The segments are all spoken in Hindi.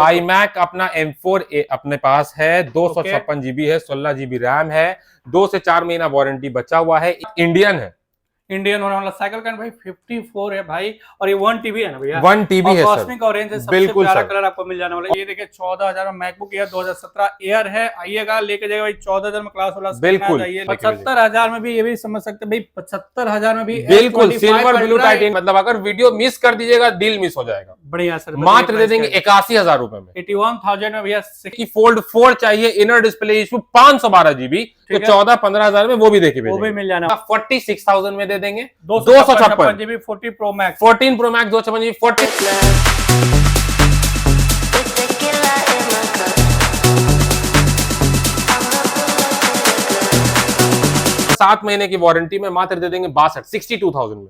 iMac अपना M4 अपने पास है, 256 जीबी है, 16 जीबी रैम है, 2 से 4 महीना वारंटी बचा हुआ है, इंडियन है, इंडियन होने वाला साइकिल का भाई 54 है भाई, और ये 1 TB है ना भैया, 1 TB है कॉस्मिक ऑरेंज है, सबसे बिल्कुल प्यारा सर। कलर आपको मिल जाने वाला है। ये देखिए 14,000 में मैकबुक एयर 2017 एयर है, आइएगा लेके जाएगा भाई 14,000 में क्लास वाला बिल्कुल। 75,000 में भी ये भी समझ सकते हैं भाई, 75,000 में भी बिल्कुल सिल्वर ब्लू टाइटेनियम, मतलब अगर वीडियो मिस कर दीजिएगा दिल मिस हो जाएगा। बढ़िया सर, मात्र दे देंगे 81,000 रुपए में, 81,000 में भैया। फोल्ड 4 चाहिए, इनर डिस्प्ले इशू, 512 जीबी, तो 14-15,000 में वो भी देखिए, वो भी मिल जाना। 46,000 में दे देंगे 256 GB 14 pro max, 14 pro max 256 GB 40। 7 महीने की वारंटी में मात्र दे देंगे 62,000 में,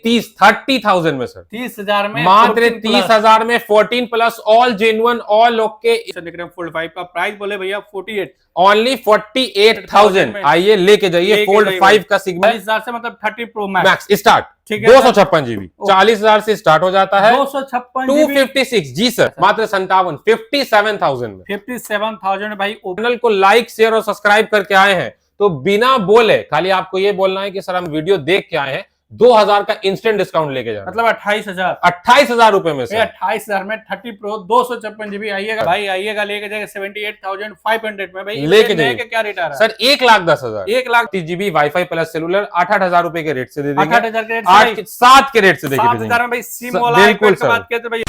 30,000 में सर, 30,000 में मात्र 30,000 में 14 plus all genuine all okay. देख रहे हैं फोल्ड 5 का प्राइस बोले भैया 48, ओनली 48,000। आइए लेके जाइए फोल्ड 5 का सिग्मा 40,000 से, मतलब 30 प्रो मैक्स स्टार्ट, 256 जीबी 40,000 से स्टार्ट हो जाता है, 256 जी सर, मात्र 57,000 में, 57,000 में भाई। चैनल को लाइक शेयर और सब्सक्राइब करके आए हैं तो बिना बोले खाली आपको ये बोलना है कि सर हम वीडियो देख के आए हैं, 2,000 का इंस्टेंट डिस्काउंट लेके जाना, मतलब 28,000 रुपए में सर, 28,000 में 30 प्रो 256 जीबी। आइएगा भाई, आइएगा लेके जाएगा 78,500 में भाई, लेके जाइए। क्या रेट आ रहा है sir 1,10,000, 1,30,000 GB wifi plus cellular 8,000 रुपए के रेट से दे देंगे, 8,000 के रेट से, 7 के रेट से देखिए 7,000 में भाई सिम वाला बिल्कुल सर, बात करते भाई।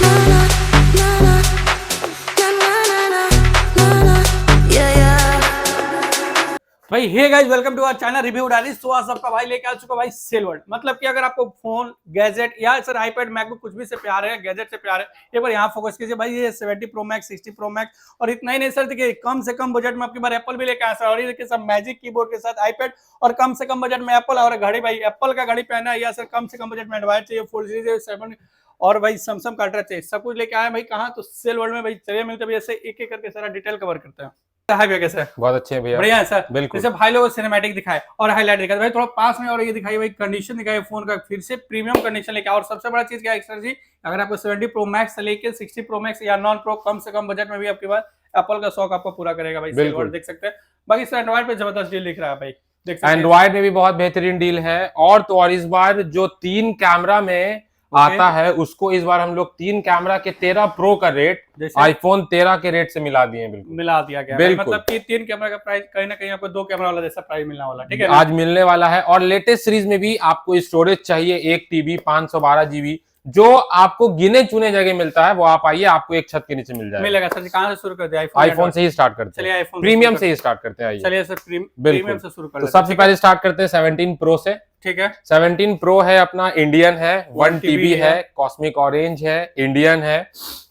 भाई hey guys, welcome to our channel review diaries. तो आज सबका भाई लेके आ चुका भाई सेल वर्ल्ड। मतलब कि अगर आपको फोन, गैजेट या सर आईपैड, मैकबुक कुछ भी से प्यार है, गैजेट से प्यार है, एक बार यहाँ फोकस कीजिए भाई। ये 70 प्रो मैक्स, 60 प्रो मैक्स, और इतना ही नहीं सर, देखिए कम से कम बजट में आपकी बार एप्पल भी लेके आया सर। और ये देखिए सब मैजिक कीबोर्ड के साथ आईपैड, और कम से कम बजट में एप्पल, और घड़ी भाई एप्पल का घड़ी पहना है, या सर कम से कम बजट में एंड्रॉइड चाहिए, फुल सीरीज 7 और भाई सैमसंग का अल्ट्रा चाहिए, सब कुछ लेके आए भाई। कहाँ? तो सेल वर्ल्ड में भाई। चलिए मिलते हैं ऐसे एक एक करके सारा डिटेल कवर करते हैं। हाय भैया, कैसे? बहुत अच्छे हैं भैया, बढ़िया है सर। बिल्कुल। जैसे भाई लोग सिनेमैटिक दिखाए और हाईलाइट दिखाए, भाई थोड़ा पास में और ये दिखाइए भाई, कंडीशन दिखाइए फोन का, फिर से प्रीमियम कंडीशन लेके। और सबसे बड़ा चीज क्या है सर जी, अगर आपको 70 प्रो मैक्स से लेके 60 प्रो मैक्स या नॉन प्रो, कम से कम बजट में भी आपके पास एप्पल का शौक आपको पूरा करेगा भाई। बिल्कुल देख सकते हैं। बाकी सर एंड्रॉइड पे जबरदस्त डील दिख रहा है भाई, देख सकते हैं। एंड्रॉइड में भी बहुत बेहतरीन डील है, और तो और इस बार जो 3 कैमरा में आता है उसको इस बार हम लोग 3 कैमरा के 13 प्रो का रेट आईफोन 13 के रेट से मिला दिए हैं। बिल्कुल मिला दिया गया है, मतलब कि 3 कैमरा का प्राइस कहीं ना कहीं आपको 2 कैमरा वाला जैसा प्राइस मिलने वाला, ठीक है, आज मिलने वाला है। और लेटेस्ट सीरीज में भी आपको स्टोरेज चाहिए 1 TB 512 GB, जो आपको गिने चुने जगह मिलता है, वो आप आइए, आपको एक छत के नीचे मिल जाएगा। मिलेगा सर। कहां से शुरू करते हैं? आईफोन से ही स्टार्ट करते हैं। चलिए आईफोन प्रीमियम से ही स्टार्ट करते हैं। चलिए सर प्रीमियम से शुरू करते हैं। तो सबसे पहले स्टार्ट करते हैं 17 प्रो से, ठीक है। 17 प्रो है अपना, इंडियन है, 1 TB है, कॉस्मिक ऑरेंज है, इंडियन है।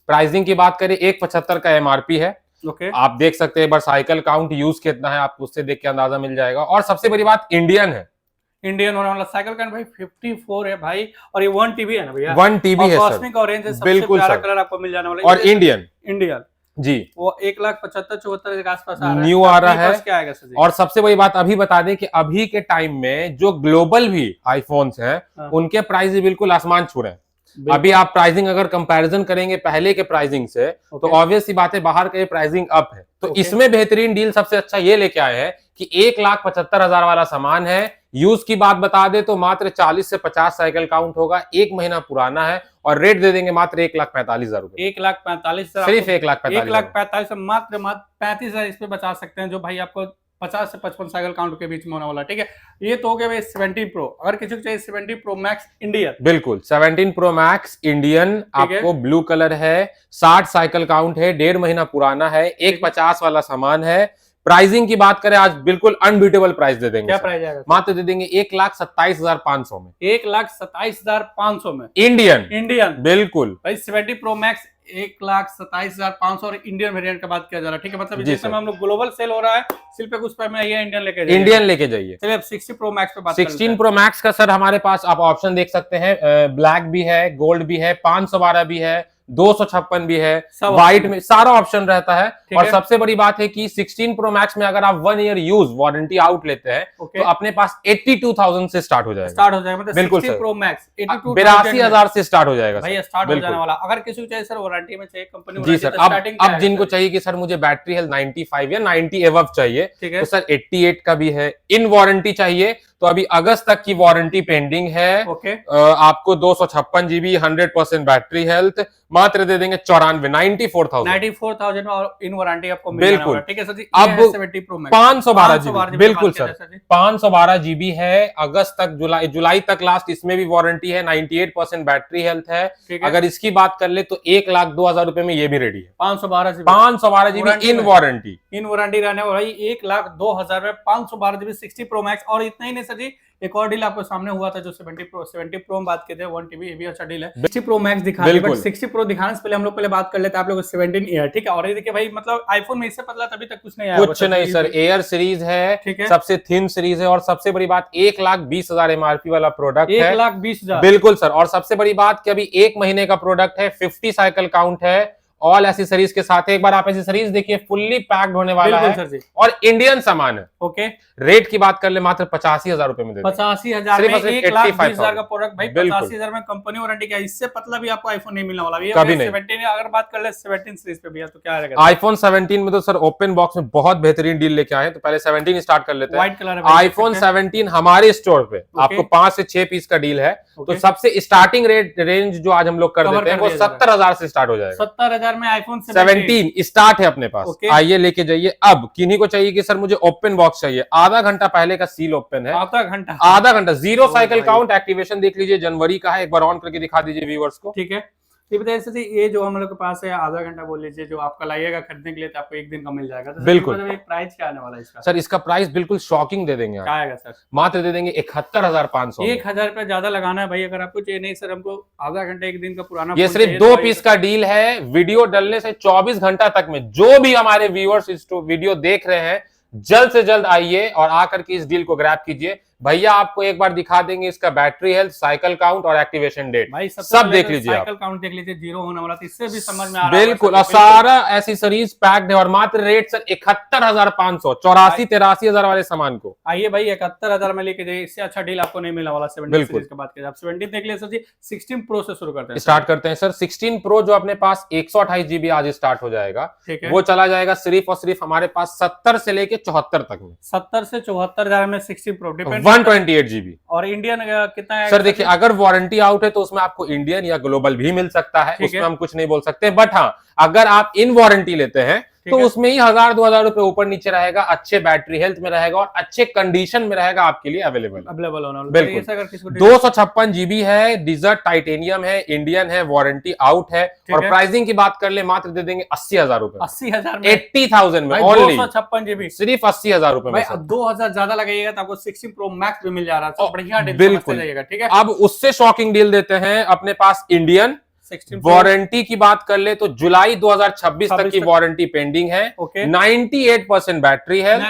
प्राइसिंग की बात करें 175 का MRP है। आप देख सकते हैं एक बार साइकिल काउंट यूज कितना है, आपको उससे देख के अंदाजा मिल जाएगा। और सबसे बड़ी बात, इंडियन है, इंडियन होने वाला साइकिल का भाई 54 है भाई, और ये 1 TB है ना भैया, 1 TB है सर, कॉस्मिक ऑरेंज है, सबसे प्यारा कलर आपको मिल जाने वाला है। और इंडियन जी, वो 1,75,74 के आसपास आ रहा है, न्यू आ रहा है। क्या आएगा सर? और सबसे बड़ी बात अभी बता दें कि अभी के टाइम में जो ग्लोबल भी आईफोन्स हैं, उनके प्राइस बिल्कुल आसमान छू रहे हैं। अभी आप प्राइसिंग अगर कंपैरिजन करेंगे पहले के प्राइसिंग से, तो ऑब्वियस सी बात है बाहर के प्राइसिंग अप है। तो इसमें बेहतरीन डील सबसे अच्छा ये लेके आए हैं कि 1,75,000 वाला सामान है। यूज की बात बता दे तो मात्र 40 से 50 साइकिल काउंट होगा, 1 महीना पुराना है, और रेट दे देंगे मात्र 1,45,000 रुपए। 1,45,000, सिर्फ 1,45,000 मात्र 35,000 इस पे बचा सकते हैं, जो भाई आपको 50 से 55 साइकिल काउंट के बीच में होने वाला, ठीक है। ये तो हो गया भाई 17 प्रो। अगर किसी को चाहिए 17 प्रो मैक्स इंडियन, बिल्कुल 17 प्रो मैक्स इंडियन आपको ब्लू कलर है, 60 साइकिल काउंट है, 1.5 महीना पुराना है, 1,50 वाला सामान है। प्राइसिंग की बात करें आज बिल्कुल अनबीटेबल प्राइस दे देंगे। क्या प्राइस आएगा? मात्र दे देंगे 1,27,500 में, 1,27,500 में इंडियन बिल्कुल भाई। 70 प्रो मैक्स 1,27,500 और इंडियन वेरिएंट का बात किया जा रहा है, ठीक है। मतलब जिस समय हम लोग ग्लोबल सेल हो रहा है, सिर्फ उस पर में इंडियन लेके जाइए। चलिए अब 60 प्रो मैक्स पे बात करते हैं। 16 प्रो मैक्स का सर हमारे पास आप ऑप्शन देख सकते हैं, ब्लैक भी है, गोल्ड भी है, 512 भी है, 256 भी है, सब व्हाइट में सारा ऑप्शन रहता है। ठीक और है। सबसे बड़ी बात है कि 16 प्रो मैक्स में अगर आप 1 ईयर यूज वारंटी आउट लेते हैं तो अपने पास 82,000 से स्टार्ट हो जाएगा। मतलब बिल्कुल 16 सर। प्रो मैक्स 82,000 से स्टार्ट हो जाएगा भाई, सर। स्टार्ट हो बिल्कुल। जाने वाला। अगर किसी को चाहिए सर वारंटी में चाहिए कंपनी जी सर, अब जिनको चाहिए कि सर मुझे बैटरी हेल्थ 95 या 90 एबव चाहिए, ठीक है। तो सर 88 का भी है। इन वारंटी चाहिए तो अभी अगस्त तक की वारंटी पेंडिंग है। ओके। आपको 256 जीबी 100% बैटरी हेल्थ मात्र दे देंगे 94,94,000 में और इन वारंटी आपको मिल जाने वाला। ठीक है सर जी। अब 70 प्रो मैक्स 512 जीबी, बिल्कुल सर 512 जीबी है। अगस्त तक, जुलाई तक लास्ट इसमें भी वारंटी है। 98% बैटरी हेल्थ है। अगर इसकी बात कर ले तो 1,02,000 रुपए में ये भी रेडी है। 512 जीबी इन वारंटी रहने वाला भाई 1,02,000 में 512 जीबी 60 प्रो मैक्स। और इतना ही नहीं सर जी, एक और डील आपको सामने हुआ था जो 70 प्रो में बात करते हैं 1 टीबी, ये भी अच्छा डील है। 60 प्रो मैक्स दिखा रहे हैं, बट 60 प्रो दिखाने से पहले हम लोग पहले बात कर लेते हैं आप लोग 17 एयर। ठीक है। और ये देखिए भाई, मतलब आईफोन में इससे पतला तभी तक कुछ नहीं आया, कुछ नहीं सर। एयर सीरीज है, ठीक है। सबसे थिन सीरीज है। और सबसे बड़ी बात 1,20,000 एमआरपी वाला प्रोडक्ट है। 1,20,000 बिल्कुल सर। और सबसे बड़ी बात कि अभी 1 महीने का प्रोडक्ट है, 50 साइकिल काउंट है, ऑल एसेसरीज के साथ। एक बार आप एसेसरीज देखिए, फुल्ली पैक्ड होने वाला है सर जी। और इंडियन सामान है। ओके। रेट की बात कर ले मात्र 85,000 रुपए में दे 85,000 में 1,20,000 का प्रोडक्ट भाई। 85,000 में कंपनी वारंटी क्या, इससे पतला भी आपको आईफोन नहीं मिलने वाला। कभी नहीं। 17 अगर बात कर ले 17 सीरीज पे भैया, तो क्या रहेगा? आईफोन 17 में तो सर ओपन बॉक्स में बहुत बेहतरीन डील लेके आए हैं। तो पहले 17 स्टार्ट कर लेते हैं। व्हाइट कलर है आईफोन 17 हमारे स्टोर पे आपको 5 से 6 पीस का डील है। तो सबसे स्टार्टिंग रेंज जो आज हम लोग कर देते हैं वो 70,000 से स्टार्ट हो जाएगा। 70,000 में आईफोन 17 स्टार्ट है अपने पास। आइए लेके जाइए। अब किन्हीं को चाहिए कि सर मुझे ओपन बॉक्स चाहिए, आधा घंटा पहले का सील ओपन है। आधा घंटा जीरो साइकिल काउंट। एक्टिवेशन देख लीजिए, जनवरी का है। एक बार ऑन करके दिखा दीजिए व्यूअर्स को। ठीक है। ये बताइए सर जी, ये जो हम लोग के पास है आधा घंटा बोल लीजिए, जो आपका लाइएगा खरीदने के लिए, तो आपको एक दिन का मिल जाएगा। तो बिल्कुल। प्राइस क्या आने वाला है इसका? सर इसका प्राइस बिल्कुल शॉकिंग दे देंगे। क्या आएगा सर? मात्र दे देंगे 71,500। 1,000 रुपया ज्यादा लगाना है भाई। अगर आपको चाहिए नहीं सर, हमको आधा घंटा एक दिन का पुराना, ये सिर्फ 2 पीस का डील है। वीडियो डलने से 24 घंटा तक में जो भी हमारे व्यूअर्स इस वीडियो देख रहे हैं, जल्द से जल्द आइए और आकर के इस डील को ग्रैब कीजिए। भैया आपको एक बार दिखा देंगे इसका बैटरी हेल्थ, साइकिल काउंट और एक्टिवेशन डेट। भाई सब देख लीजिए। साइकिल काउंट देख लीजिए, 0 होने वाला था, इससे भी समझ में आ रहा है। बिल्कुल। और सारा एसेसरीज पैक्ड है। और मात्र रेट सर 71,500, 84-83,000 वाले सामान को आइए भाई 71,000 में लेके जाइए। इससे अच्छा डील आपको नहीं मिलने वाला। 17 सीरीज की बात करें, आप 17 देख लीजिए सर जी। 16 प्रो से शुरू करते हैं। स्टार्ट करते हैं सर। 16 प्रो जो अपने पास 128 जीबी आज स्टार्ट हो जाएगा, ठीक है। वो चला जाएगा सिर्फ और सिर्फ हमारे पास 70 से लेके 74 तक में। 70 से 74,000 में 16 प्रो, 128 जीबी। और इंडियन कितना है सर? देखिए, अगर वारंटी आउट है तो उसमें आपको इंडियन या ग्लोबल भी मिल सकता है, उसमें हम कुछ नहीं बोल सकते। बट हाँ, अगर आप इन वारंटी लेते हैं तो उसमें ही 1,000-2,000 रुपए ऊपर नीचे रहेगा। अच्छे बैटरी हेल्थ में रहेगा और अच्छे कंडीशन में रहेगा आपके लिए अवेलेबल होना। बिल्कुल। 256 जीबी है, डिजर्ट टाइटेनियम है, इंडियन है, वारंटी आउट है। और प्राइसिंग की बात कर ले, मात्र दे देंगे 80,000 रुपए। 80,000 में 80,000 में ओनली 256 जीबी, सिर्फ 80,000 रुपए में। 2,000 ज्यादा लगेगा तो आपको 16 प्रो मैक्स भी मिल जा रहा है। बढ़िया डील बिल्कुल। ठीक है। अब उससे शॉकिंग डील देते हैं अपने पास इंडियन। वारंटी की बात कर ले तो जुलाई 2026 तक की वारंटी पेंडिंग है। 98% battery health,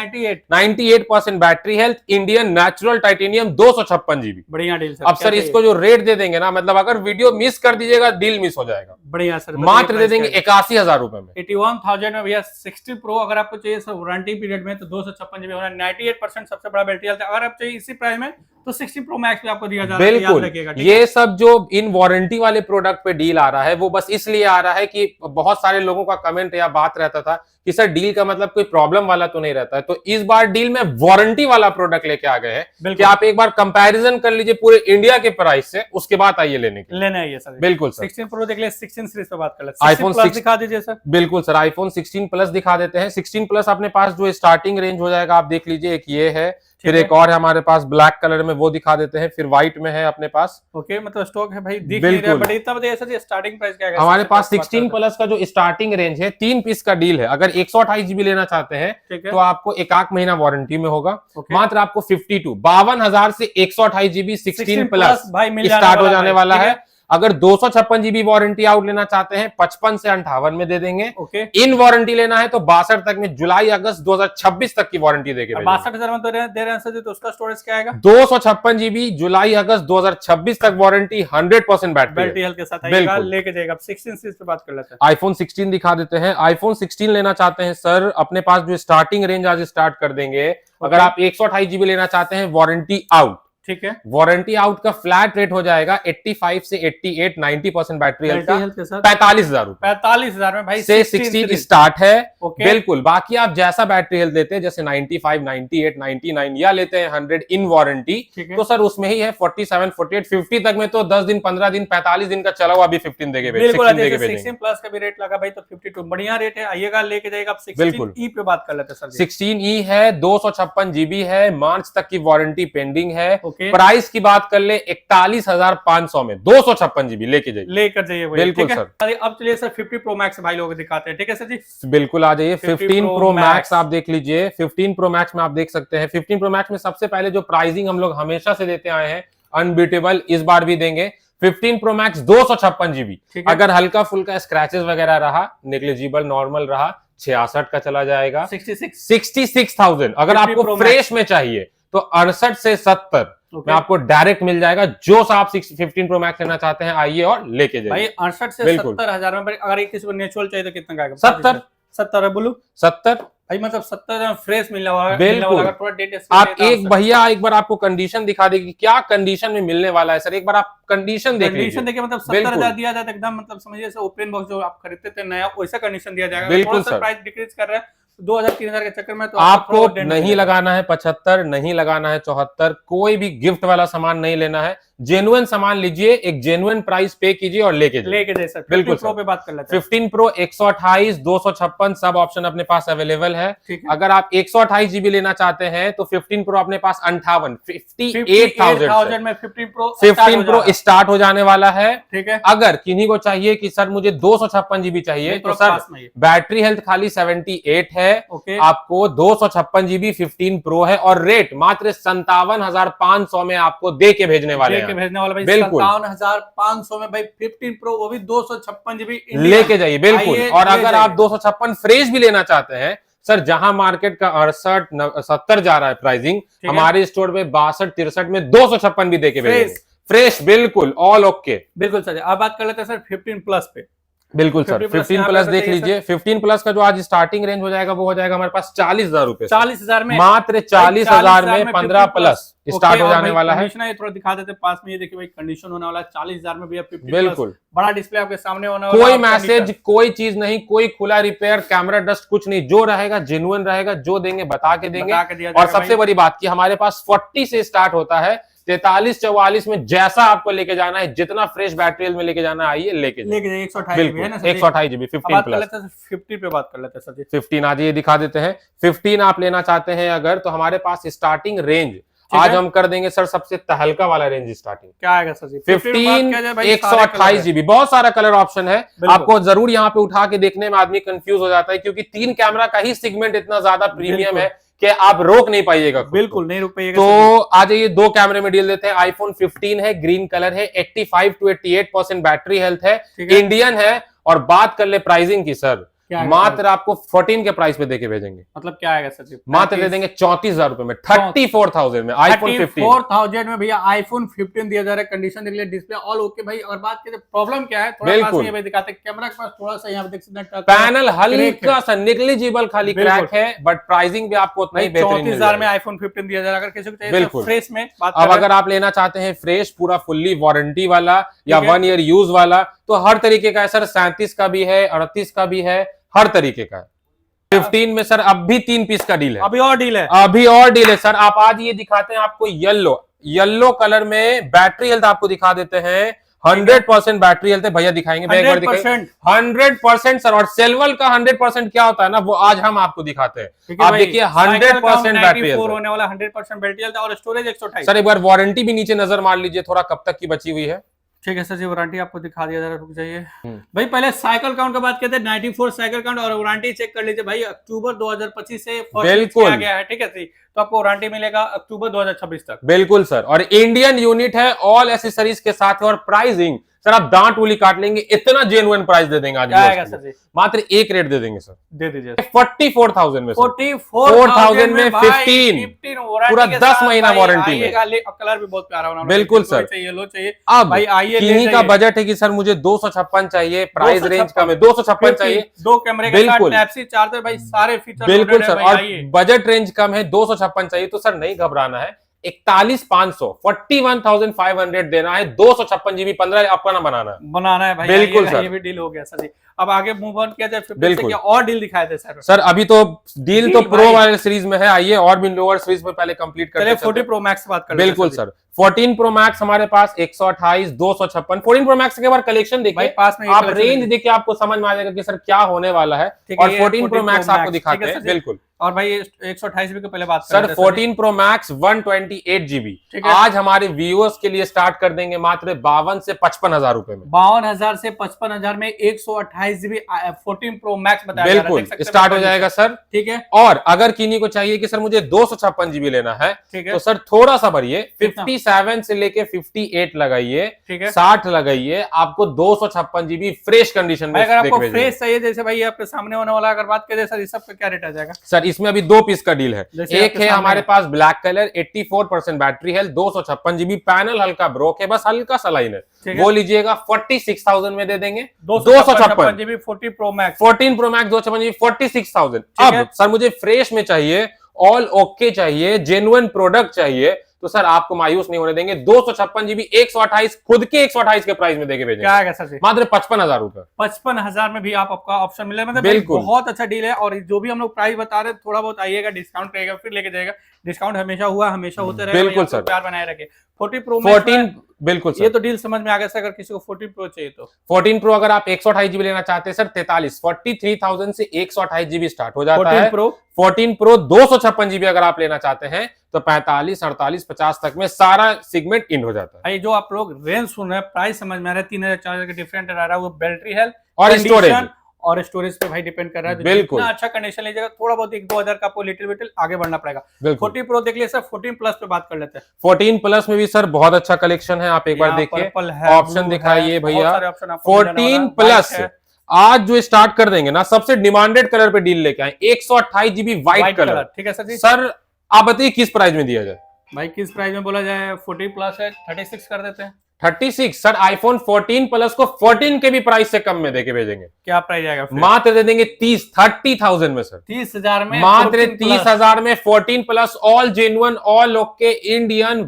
98% battery health, Indian natural titanium, 256 GB. बढ़िया डील सर। अब सर इसको जो रेट दे देंगे ना, मतलब अगर वीडियो मिस कर दीजिएगा डील मिस हो जाएगा। बढ़िया सर। मात्र दे देंगे 81,000 रुपए में। 81,000 में भैया 16 प्रो अगर आपको चाहिए सर वारंटी पीरियड में, तो 256 जीबी होना। 98% सबसे बड़ा बैटरी हेल्थ। अगर आप चाहिए इसी प्राइस में तो 16 प्रो मैक्स भी आपको दिया जा रहा है। बिल्कुल। ये सब जो इन वारंटी वाले प्रोडक्ट पे डील आ रहा है वो बस इसलिए आ रहा है कि बहुत सारे लोगों का कमेंट या बात रहता था कि सर डील का मतलब कोई प्रॉब्लम वाला तो नहीं रहता है। तो इस बार डील में वारंटी वाला प्रोडक्ट लेके आ गए हैं कि आप एक बार कंपैरिजन कर लीजिए पूरे इंडिया के प्राइस से, उसके बाद आइए लेने आइए सर। बिल्कुल सर। 16 प्रो देख ले, 16 सीरीज पे बात कर ले। आईफोन 16 दिखा दीजिए सर। बिल्कुल सर, आईफोन 16 प्लस दिखा देते हैं। 16 प्लस अपने पास जो स्टार्टिंग रेंज हो जाएगा आप देख लीजिए। एक ये है, फिर एक और है हमारे पास ब्लैक कलर में, वो दिखा देते हैं। फिर व्हाइट में है अपने पास। ओके, मतलब स्टॉक है भाई, दिख नहीं रहा, बट इतना बताइए सर स्टार्टिंग प्राइस क्या है हमारे पास? 16 प्लस का जो स्टार्टिंग रेंज है, 3 पीस का डील है। अगर 128 जीबी लेना चाहते हैं तो आपको 1 महीना वारंटी में होगा। मात्र आपको 52,000 से 128 जीबी 16 प्लस भाई स्टार्ट हो जाने वाला है। अगर 256 जीबी वारंटी आउट लेना चाहते हैं 55 से 58 में दे देंगे। ओके, इन वारंटी लेना है तो 62 तक में, जुलाई अगस्त 2026 तक की वारंटी देके 62,000 में दे रहे हैं सर जी, तो उसका स्टोरेज क्या आएगा? 256 जीबी जुलाई अगस्त 2026 तक वारंटी, 100% बैटरी हेल्थ के साथ आएगा, लेके जाएगा। 16 सीरीज पे बात कर लेते हैं। आईफोन 16 दिखा देते हैं। आईफोन 16 लेना चाहते हैं सर, अपने पास जो स्टार्टिंग रेंज आज स्टार्ट कर देंगे। अगर आप 128 जीबी लेना चाहते हैं वारंटी आउट, ठीक है, वारंटी आउट का फ्लैट रेट हो जाएगा 85 से 88, 90% बैटरी हेल्थ का, के साथ 45,000 रुपए। 45,000 में भाई से 16 स्टार्ट है। ओके, बिल्कुल, बाकी आप जैसा बैटरी हेल्थ लेते हैं, जैसे 95, 98, 99 या लेते हैं 100 इन वारंटी, तो सर उसमें ही है 47, 48, 50 तक में तो 10 दिन, 15 दिन, 45 दिन का चला हुआ अभी 15 देके भेजेंगे। 16 प्लस का भी रेट लगा भाई, तो 52 बढ़िया रेट है, आइएगा लेके जाएगा। 16E पे बात कर लेते हैं सर। 16E है, 256 जीबी है, मार्च तक की वारंटी पेंडिंग है। प्राइस की बात कर ले 41,500 में 256 जीबी लेके जाइए। बिल्कुल सर। अब चलिए सर 50 प्रो मैक्स भाई लोग दिखाते हैं, ठीक है सर जी। बिल्कुल आ जाइए। 15 प्रो मैक्स आप देख लीजिए। 15 प्रो मैक्स में आप देख सकते हैं, 15 प्रो मैक्स में सबसे पहले जो प्राइसिंग हम लोग हमेशा से देते आए हैं, अनबीटेबल, इस बार भी देंगे। 15 प्रो मैक्स 256 जीबी, अगर हल्का फुल्का स्क्रैचेस वगैरह रहा, नेग्लिजिबल नॉर्मल रहा, 66 का चला जाएगा। 66,000 अगर आपको फ्रेश में चाहिए तो 68 से 70 में आपको डायरेक्ट मिल जाएगा। जो सा आप 15 प्रो मैक्स लेना चाहते हैं आइए और लेके जाइए भाई। 68 से 70,000 में अगर किसी को नेचुरल चाहिए तो कितना का आएगा? 70 है बोलू 70 भाई, मतलब 70 फ्रेश मिलने वाला। बिल्कुल। थोड़ा डेट आप एक भैया एक बार आपको कंडीशन दिखा देगी, क्या कंडीशन में मिलने वाला है सर, एक बार आप कंडीशन देखिए। मतलब 70,000 दिया जाता है एकदम, मतलब समझिए ओपन बॉक्स जो आप खरीदते थे नया, वैसा कंडीशन दिया जाएगा। बिल्कुल सर। प्राइस डिक्रीज कर रहे हैं 2,000-3,000 के चक्कर में, तो आपको नहीं लगाना है 75, नहीं लगाना है 74, कोई भी गिफ्ट वाला सामान नहीं लेना है। जेन्युइन सामान लीजिए, एक जेन्युइन प्राइस पे कीजिए और लेके जाइए सर। बिल्कुल प्रो पे बात कर लेते हैं। 15 प्रो 128, 256 सब ऑप्शन अपने पास अवेलेबल है। अगर आप 128 जीबी लेना चाहते हैं तो 15 प्रो अपने पास 58,000 में 15 प्रो स्टार्ट हो जाने वाला है। ठीक है, अगर किन्हीं को चाहिए कि सर मुझे 256 जीबी चाहिए तो सर बैटरी हेल्थ खाली 78 है। आपको 256 जीबी 15 प्रो है और रेट मात्र 57,500 में आपको दे के भेजने वाले हैं। भाई 57,500 में भाई 15 प्रो, वो भी 256 जीबी लेके जाइए। बिल्कुल। और अगर आप 256 फ्रेश भी लेना चाहते हैं सर, जहां मार्केट का 68, 70 जा रहा है प्राइसिंग, हमारे स्टोर पे 62, 63 में 256 भी देके भेजेंगे फ्रेश। बिल्कुल ऑल ओके। बिल्कुल सर। अब बात कर लेते हैं सर 15 प्लस पे। बिल्कुल सर, 15 प्लस देख लीजिए। 15 प्लस का जो आज स्टार्टिंग रेंज हो जाएगा वो हो जाएगा हमारे पास 40,000 रुपए। 40,000 में, मात्र 40,000 में 15 प्लस स्टार्ट हो जाने वाला है। ये थोड़ा दिखा देते पास में, ये देखिए भाई कंडीशन होने वाला है 40,000 में भैया 15 बिल्कुल। बड़ा डिस्प्ले आपके सामने होने वाला है। कोई मैसेज, कोई चीज नहीं, कोई खुला रिपेयर, कैमरा डस्ट कुछ नहीं, जो रहेगा जेन्युइन रहेगा, जो देंगे बता के देंगे। और सबसे बड़ी बात की हमारे पास 40 से स्टार्ट होता है, 43-44 में जैसा आपको लेके जाना है, जितना फ्रेश बैटरी में लेके जाना है आइए लेके जाइए। 128 जीबी 15 प्लस। 50 पे बात कर लेते हैं सर जी। 15 आज ये दिखा देते हैं। 15 आप लेना चाहते हैं अगर, तो हमारे पास स्टार्टिंग रेंज आज हम कर देंगे सर सबसे तहलका वाला रेंज स्टार्टिंग। क्या आएगा सर जी? 15 128 जीबी, बहुत सारा कलर ऑप्शन है। आपको जरूर यहाँ पे उठा के देखने में आदमी कंफ्यूज हो जाता है, क्योंकि 3 कैमरा का ही सेगमेंट इतना ज्यादा प्रीमियम है कि आप रोक नहीं पाइएगा। बिल्कुल नहीं रोक पाइएगा। तो आ जाइए 2 कैमरे में डील देते हैं। आईफोन 15 है, ग्रीन कलर है, 85 to 88% बैटरी हेल्थ है, इंडियन है। और बात कर ले प्राइसिंग की सर, मात्र आपको 14 के प्राइस पे देके भेजेंगे। मतलब क्या आएगा सर जी? मात्र दे देंगे 34,000 रुपए में, 34,000 में आईफोन 15। 34,000 में भैया आईफोन 15 दिया जा रहा है। कंडीशन देख लिया, डिस्प्ले ऑल ओके भाई। और बात करें प्रॉब्लम क्या है, थोड़ा पास में दिखाते हैं कैमरा के पास, थोड़ा सा यहाँ पे देख सकते हैं पैनल हल्का सा नेग्लिजिबल खाली क्रैक है, बट प्राइसिंग भी आपको उतना ही बेहतरीन। 34,000 में आईफोन 15 दिया जा रहा है। अगर किसी को चाहिए तो फ्रेश में बात। अब अगर आप लेना चाहते हैं फ्रेश, पूरा फुल्ली वारंटी वाला या 1 ईयर यूज वाला, तो हर तरीके का है सर। 37 का भी है, 38 का भी है, हर तरीके का है। 15 में सर अब भी 3 पीस का डील है। अभी और डील है, अभी और डील है सर। आप आज ये दिखाते हैं आपको येलो कलर में बैटरी हेल्थ आपको दिखा देते हैं। 100% बैटरी हेल्थ है भैया, दिखाएंगे 100% सर। और सिल्वर का 100% क्या होता है ना, वो आज हम आपको दिखाते हैं। आप देखिए 100% बैटरी हेल्थ होने वाला, 100% बैटरी हेल्थ और स्टोरेज 128। सर एक बार वारंटी भी नीचे नजर मार लीजिए थोड़ा, कब तक की बची हुई है। ठीक है सर जी, वारंटी आपको दिखा दिया, जरा रुक जाइए भाई। पहले साइकिल काउंट का बात करते हैं। 94 साइकिल काउंट और वारंटी चेक कर लीजिए भाई। अक्टूबर 2025 से बिल्कुल गया है, ठीक है सर। तो आपको वारंटी मिलेगा अक्टूबर 2026 तक। बिल्कुल सर। और इंडियन यूनिट है, ऑल एसेसरीज के साथ है, और प्राइसिंग सर आप दांत उंगली काट लेंगे, इतना जेन्युइन प्राइस दे देंगे आज क्या आएगा viewers के सर लिए। जी? मात्र एक रेट दे देंगे सर, दे दीजिए 44,000 में सर। 44,000 में 15 वारंटी पूरा के 10 साथ महीना भाई वारंटी में। आइएगा, कलर भी बहुत प्यारा होना, बिल्कुल सर। चाहिए लो चाहिए अब भाई, आइए ले किन्हीं का जाइए। बजट है कि सर मुझे 256 चाहिए, प्राइस रेंज कम है, 256 चाहिए, 2 कैमरे के साथ बिल्कुल। टाइप सी चार्जर, भाई सारे फीचर बिल्कुल लोडेड है सर। भाई, और आइए। बजट रेंज कम है, 256 चाहिए, तो सर नहीं घबराना है, 41,500 41,500 देना है, 256 जीबी, 15 अपना बनाना है है भाई, बिल्कुल आइएगा, सर। ये भी डील हो गया सर जी। अब आगे मूव ऑन किया जाए, 50 से बिल्कुल। क्या और डील दिखाए थे सर? सर अभी तो डील तो डील प्रो भाई। वाले सीरीज में है, आइए और भी लोअर सीरीज में पहले कंप्लीट चलिए करते 40 प्रो मैक्स बात कर लेते हैं बिल्कुल जी। सर। 14 प्रो मैक्स हमारे पास 128, 256। 14 प्रो मैक्स के बार कलेक्शन भाई देखिए, पास में ये आप collection रेंज है। देखिए, आपको समझ में आ जाएगा कि सर क्या होने वाला है। ठीक है, और ये 14 प्रो 14 मैक्स Pro आपको Max, दिखाते ठीक है हैं सर जी। बिल्कुल। और भाई 128 जीबी के पहले बात कर सर लेते हैं 14 प्रो मैक्स 128 जीबी ठीक है। आज हमारे व्यूअर्स के लिए स्टार्ट कर देंगे मात्र 52 से 55,000 रुपए में। 52,000 से 55,000 में 128 जीबी 14 प्रो मैक्स बताया जा रहा है, बिल्कुल देख सकते हैं स्टार्ट हो भाई, जाएगा सर। ठीक है और अगर किन्हीं को चाहिए कि सर मुझे 256 जीबी लेना है, ठीक है तो सर थोड़ा सा भरिए, कितना? 57 से लेके 58 लगाइए, ठीक है। 60 लगाइए, आपको 256 जीबी फ्रेश कंडीशन में भाई अगर आपको देख फ्रेश चाहिए, जैसे भाई आपके सामने होने वाला, अगर बात करें सर इस सब का क्या रेट आ जाएगा? सर इसमें अभी 2 पीस का डील है। जैसे एक आपके है सामने हमारे है। पास black colour, 84% battery health, 256 GB, panel हल्का ब्रोक है, बस हल्का सा लाइन है, ठीक है। वो लीजिएगा 46,000 में दे देंगे। 256 GB 40 pro max 14 pro max 256 GB 46,000। ठीक है। अब सर मुझे फ्रेश में चाहिए, ऑल ओके चाहिए, जेन्युइन प्रोडक्ट चाहिए, तो सर आपको मायूस नहीं होने देंगे। 256 जीबी 128 खुद के 128 के प्राइस में देके भेजेंगे, क्या आएगा सर जी? मात्र 55,000 रुपए। 55,000 में भी आपका ऑप्शन मिलेगा, मतलब भाई बिल्कुल। बहुत अच्छा डील है। और जो भी हम लोग प्राइस बता रहे हैं, थोड़ा बहुत आइएगा, डिस्काउंट रहेगा, फिर लेके जाएगा। डिस्काउंट हमेशा हुआ, हमेशा होते रहेगा, बिल्कुल भाई, आप सर। लोग प्यार बनाए रखे। 40 प्रो 14 बिल्कुल ये सर। तो डील समझ में आ गया सर। अगर किसी को 14 प्रो चाहिए तो 14 प्रो अगर आप 128 जीबी लेना चाहते हैं सर, 43,000 से 128 जीबी स्टार्ट हो जाता 14 है। प्रो 14 प्रो 256 जीबी अगर आप लेना चाहते हैं तो 45, 48, 50 तक में सारा सेगमेंट इन हो जाता है। भाई जो आप लोग रेंज सुन रहे हैं, प्राइस समझ में आ रहा है, 3,000 4,000 के डिफरेंट आ रहा है, वो बैटरी हेल्थ और स्टोरेज और स्टोरेज पे भाई डिपेंड कर रहा है। तो बिल्कुल। जितना अच्छा कंडीशन लीजिएगा, थोड़ा बहुत 1-2 हजार का आपको लिटिल बिटिल आगे बढ़ना पड़ेगा। बिल्कुल। 40 प्रो देख लिया सर, 14 प्लस पे बात कर लेते हैं। 14 प्लस में भी सर बहुत अच्छा कलेक्शन है, आप एक बार यहाँ देखिए, पर्पल है, ऑप्शन ब्लू दिखाइए है, भैया। बहुत सारे ऑप्शन आपको मिलने वाला 14 है, प्लस white है, आज जो स्टार्ट कर देंगे ना, सबसे डिमांडेड कलर पे डील लेके आए, 128 जीबी व्हाइट white कलर। ठीक है सर जी। सर आप बताइए किस प्राइस में दिया जाए? भाई किस प्राइस में बोला जाए? 40 प्लस है, 36 कर देते हैं। 36 सर, आईफोन 14 प्लस को 14 के भी प्राइस से कम में देके भेजेंगे, क्या प्राइस आएगा फिर? मात्र दे देंगे 30,000 में सर। 30,000 में मात्र 14 प्लस। 30,000 में 14 plus, all genuine, all okay, Indian,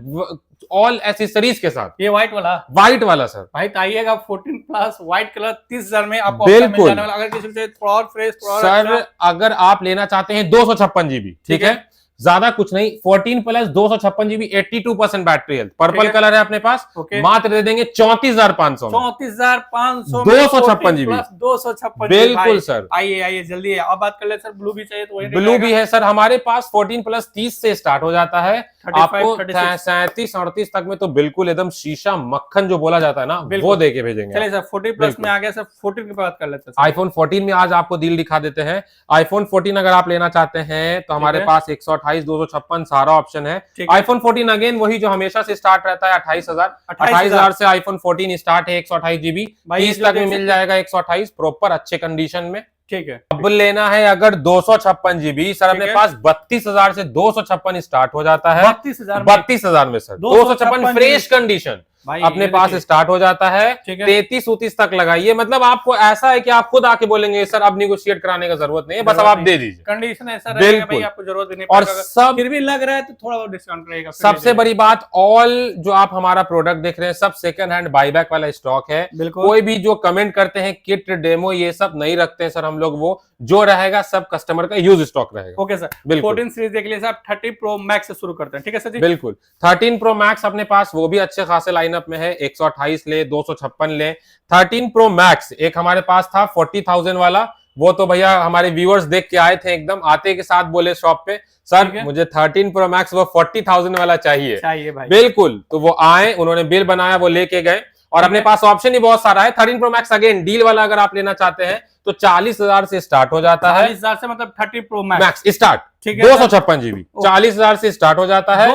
all accessories के साथ, ये व्हाइट वाला व्हाइट वाला सर। भाई तो आइएगा 14 प्लस व्हाइट कलर 30,000 में आपको बिल्कुल। ऑप्शन मिल जाने वाला। अगर किसी को चाहिए थोड़ा और फ्रेश, थोड़ा और सर अच्छा, अगर आप लेना चाहते हैं 256 जीबी, ठीक है, ज्यादा कुछ नहीं, 14 plus 256 GB, 82% battery health, purple colour है अपने पास, ओके। मात्र दे देंगे 34,500 में। 34,500 256 जीबी 256 बिल्कुल सर। आइए आइए जल्दी है। अब बात कर ले सर, ब्लू भी चाहिए तो वही ब्लू भी है सर हमारे पास, 14 प्लस 30 से स्टार्ट हो जाता है, 35, आपको 36 37, 38 तक में तो बिल्कुल एकदम शीशा मक्खन जो बोला जाता है ना, बिल्कुल। वो देके भेजेंगे। चलिए सर 40 प्लस बिल्कुल। में आ गया सर, 14 की बात कर लेते हैं। आईफोन 14 में आज आपको डील दिखा देते हैं। आईफोन 14 अगर आप लेना चाहते हैं तो हमारे है। पास 128, 256 सारा ऑप्शन है। ठीक है। आईफोन 14 अगेन वही जो हमेशा से स्टार्ट रहता है, 28,000। 28,000 से आईफोन 14 स्टार्ट है, 128 जीबी, भाई ये 30 जो तक में देख मिल सकते जाएगा, 128 प्रॉपर अच्छे कंडीशन में। ठीक है। अब लेना है अगर 256 जीबी सर, अपने है। पास 32,000 से 256 स्टार्ट हो जाता है, 32,000 32,000 में सर 256 फ्रेश कंडीशन भाई अपने ये पास देखिए। स्टार्ट हो जाता है। ठीक है। 33-39 तक लगाइए, मतलब आपको ऐसा है कि आप खुद आके बोलेंगे सर अब निगोशिएट कराने का जरूरत नहीं है, बस अब आप दे दीजिए। कंडीशन ऐसा रहेगा बिल्कुल। भाई, आपको जरूरत भी नहीं और पड़ेगा। सब फिर भी लग रहा है तो थोड़ा बहुत डिस्काउंट रहेगा। फिर सबसे ले बड़ी बात, ऑल जो आप हमारा प्रोडक्ट देख रहे हैं सब सेकंड हैंड बाईबैक वाला स्टॉक है। बिल्कुल। कोई भी जो कमेंट करते हैं किट डेमो ये सब नहीं रखते हैं सर हम लोग, वो जो रहेगा सब कस्टमर का यूज स्टॉक रहेगा। ओके सर, बिल्कुल। 14 सीरीज देख लिए साहब, 30 प्रो मैक्स से शुरू करते हैं, ठीक है सर जी। बिल्कुल। 13 प्रो मैक्स अपने पास वो भी अच्छे खासे लाइनअप में है, 128 ले, 256 ले। 13 प्रो मैक्स एक हमारे पास था 40,000 वाला, वो तो भैया हमारे व्यूअर्स देख के आए थे, एकदम आते के साथ बोले शॉप पे सर मुझे 13 प्रो मैक्स वो 40,000 वाला चाहिए भाई। बिल्कुल, तो वो आए, उन्होंने बिल बनाया, वो लेके गए। और अपने पास ऑप्शन ही बहुत सारा है। 13 प्रो मैक्स अगेन डील वाला अगर आप लेना चाहते हैं तो 40,000 से स्टार्ट हो जाता है। 40,000 से मतलब 30 प्रो मैक्स मैक्स स्टार्ट ठीक है 256 GB 40,000 से स्टार्ट हो जाता है।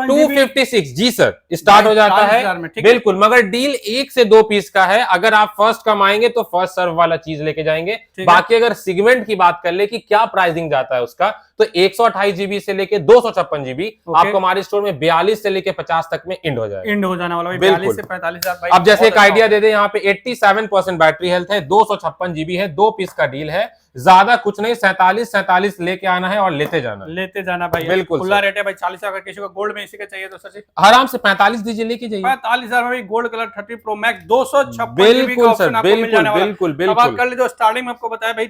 256 जी सर स्टार्ट हो जाता है बिल्कुल, मगर डील 1 से 2 पीस का है। अगर आप फर्स्ट कमाएंगे तो फर्स्ट सर्व वाला चीज लेके जाएंगे। बाकी अगर सेगमेंट की बात कर ले कि क्या प्राइसिंग जाता है उसका, तो 128 GB से लेके 256 GB आपको हमारे स्टोर में 42 से लेके 50 तक में इंड हो जाएगा, इंड हो जाने वाला भाई, 42 से 45,000। अब जैसे एक आइडिया दे दे, यहाँ पे 87% बैटरी हेल्थ है, 256 GB है, 2 पीस का डील है, ज्यादा कुछ नहीं, 47 लेके आना है और लेते जाना भाई। बिल्कुल खुला रेट है भाई। 40 अगर किसी को गोल्ड में इसी का चाहिए तो सर आराम से 45 दीजिए, लेके जाइए। 45,000 में गोल्ड कलर 30 प्रो मैक्स 256 बिल्कुल सर, बिल्कुल। बात कर ले जो स्टार्टिंग में आपको बताया भाई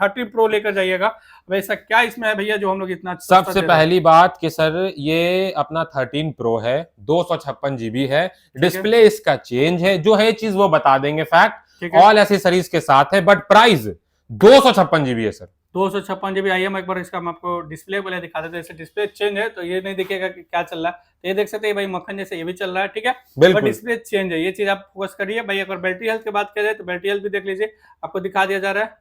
30 प्रो लेकर जाइएगा। वैसा क्या इसमें है भैया जो हम लोग इतना? सबसे पहली बात कि सर ये अपना 13 प्रो है, 256 GB है, डिस्प्ले इसका चेंज है, जो है चीज वो बता देंगे फैक्ट, ऑल एसेसरीज के साथ है, बट प्राइस 256 GB है सर। 256 GB आई है। एक बार इसका हम आपको डिस्प्ले पहले दिखा देते हैं। जैसे डिस्प्ले चेंज है तो ये नहीं दिखेगा कि क्या चल रहा है, तो ये देख सकते हैं भाई मक्खन जैसे ये भी चल रहा है, ठीक है, बट डिस्प्ले चेंज है, ये चीज आप फोकस करिए भाई। अगर बैटरी हेल्थ की बात करें तो बैटरी हेल्थ भी देख लीजिए, आपको दिखा दिया जा रहा है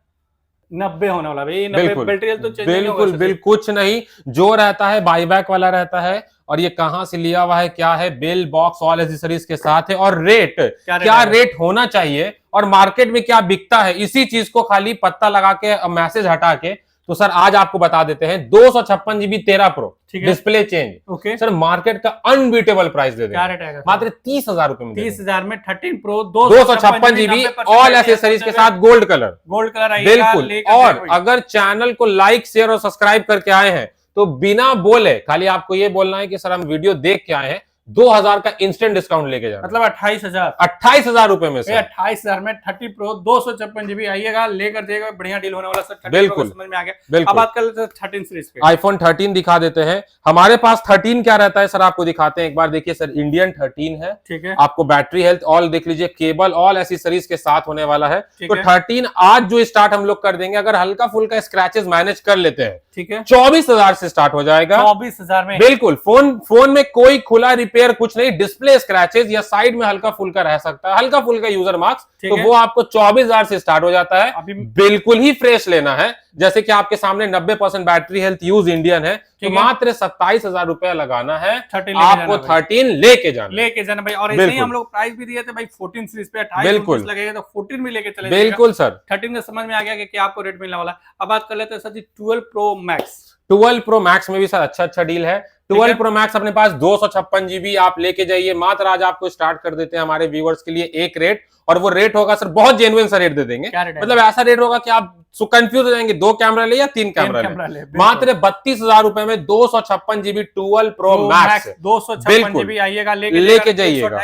90 होने वाला भाई। 90 बैटरी हेल्थ तो चेंज बिल्कुल कुछ नहीं, जो रहता है बाईबैक वाला रहता है, और ये कहां से लिया हुआ है, क्या है, बिल बॉक्स ऑल एसेसरीज के साथ है, और रेट क्या रेट होना चाहिए और मार्केट में क्या बिकता है, इसी चीज को खाली पत्ता लगा के मैसेज हटा के, तो सर आज आपको बता देते हैं 256 GB 13 pro display change, sir market का अनबीटेबल प्राइस दे देंगे मात्र 30,000 रुपए में। 30,000 में 13 प्रो 256 GB ऑल एसेसरीज के साथ गोल्ड कलर बिल्कुल। और अगर चैनल को लाइक शेयर और सब्सक्राइब करके आए हैं तो बिना बोले खाली आपको ये बोलना है कि सर हम वीडियो देख के आए हैं, 2,000 का इंस्टेंट डिस्काउंट लेके जाना, मतलब 28,000 रुपए में से 28,000 में 30 प्रो 256 GB आइएगा, लेकर जाइएगा, बढ़िया डील होने वाला सर। बिल्कुल समझ में आ गया। अब बात कर लेते हैं 13 सीरीज पे। आईफोन 13 दिखा देते हैं। हमारे पास 13 क्या रहता है सर, आपको दिखाते हैं एक बार। देखिए सर इंडियन 13 है, ठीक है, आपको बैटरी हेल्थ ऑल देख लीजिए, केबल ऑल एसेसरीज के साथ होने वाला है। तो 13 आज जो स्टार्ट हम लोग कर देंगे, अगर हल्का फुल्का स्क्रैचेस मैनेज कर लेते हैं, ठीक है, 24,000 से स्टार्ट हो जाएगा। 24,000 में बिल्कुल। फोन में कोई खुला रिपेयर कुछ नहीं, डिस्प्ले स्क्रैचेस या साइड में हल्का फुल्का रह सकता है, हल्का फुल्का यूजर मार्क्स, तो वो आपको 24,000 से स्टार्ट हो जाता है। बिल्कुल ही फ्रेश लेना है, जैसे कि आपके सामने 90% बैटरी हेल्थ यूज इंडियन है, तो मात्र 27,000 रुपया लगाना है, आपको 13 लेके जाना भाई। और ऐसे ही हम लोग प्राइस भी दिए थे भाई 14 सीरीज पे 28 लगेगा, तो 14 भी लेके चले। बिल्कुल सर, 13 में समझ में आ गया कि क्या आपको रेट मिलने वाला है। अब बात कर लेते हैं सर जी 12 प्रो मैक्स। 12 प्रो मैक्स में भी सर अच्छा डील है। 12 प्रो मैक्स अपने पास 256 GB आप लेके जाइए, मात्र आज आपको स्टार्ट कर देते हैं हमारे व्यूअर्स के लिए एक रेट, और वो रेट होगा सर बहुत जेन्युइन सा रेट दे देंगे, मतलब ऐसा रेट होगा कि आप कंफ्यूज हो जाएंगे, 2 कैमरा ले या 3 कैमरा ले। मात्र 32,000 रुपए में 256 GB 12 प्रो मैक्स 256 GB आइएगा, लेके जाइएगा।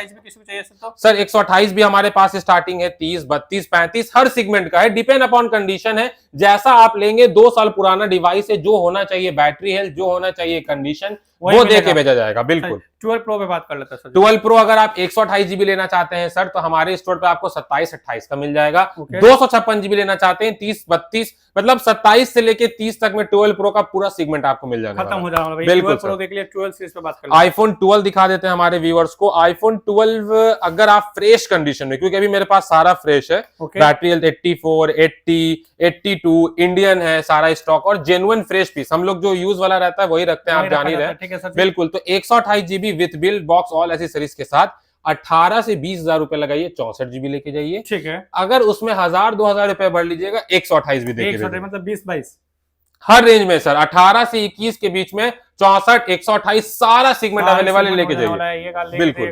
सर 128 भी हमारे पास स्टार्टिंग है, 30, 32, 35 हर सेगमेंट का है, डिपेंड अपॉन कंडीशन है, जैसा आप लेंगे। 2 साल पुराना डिवाइस है, जो होना चाहिए बैटरी हेल्थ, जो होना चाहिए कंडीशन, वो देके भेजा जाएगा। बिल्कुल 12 प्रो पे बात कर लेते हैं। 12 प्रो अगर आप 128 GB लेना चाहते हैं सर, तो हमारे स्टोर पे आपको 27-28 का मिल जाएगा। 256 GB लेना चाहते हैं 30-32, मतलब 27 से लेके 30 तक में 12 प्रो का पूरा सेगमेंट आपको मिल जाएगा, खत्म हो जाएगा। बिल्कुल प्रो देख लिया। 12 सीरीज पे बात कर लेते हैं। आईफोन 12 दिखा देते हैं हमारे व्यूअर्स को। आईफोन 12 अगर आप फ्रेश कंडीशन में, क्योंकि अभी मेरे पास सारा फ्रेश है, बैटरी हेल्थ 84, 80, 82 इंडियन है सारा स्टॉक, और जेन्युइन फ्रेश पीस, हम लोग जो यूज वाला रहता है वही रखते हैं, आप जान ही रहे हैं। बिल्कुल, तो 128 GB with bill box all accessories के साथ 18 से 20,000 रुपए लगाइए, 64 GB लेके जाइए, ठीक है। अगर उसमें 1,000-2,000 रुपए बढ़ लीजिएगा, 128 भी देके, मतलब 20-22 हर रेंज में सर, 18 से 21 के बीच में 64, 128 सारा सेगमेंट अवेलेबल है, लेके जाइए। बिल्कुल।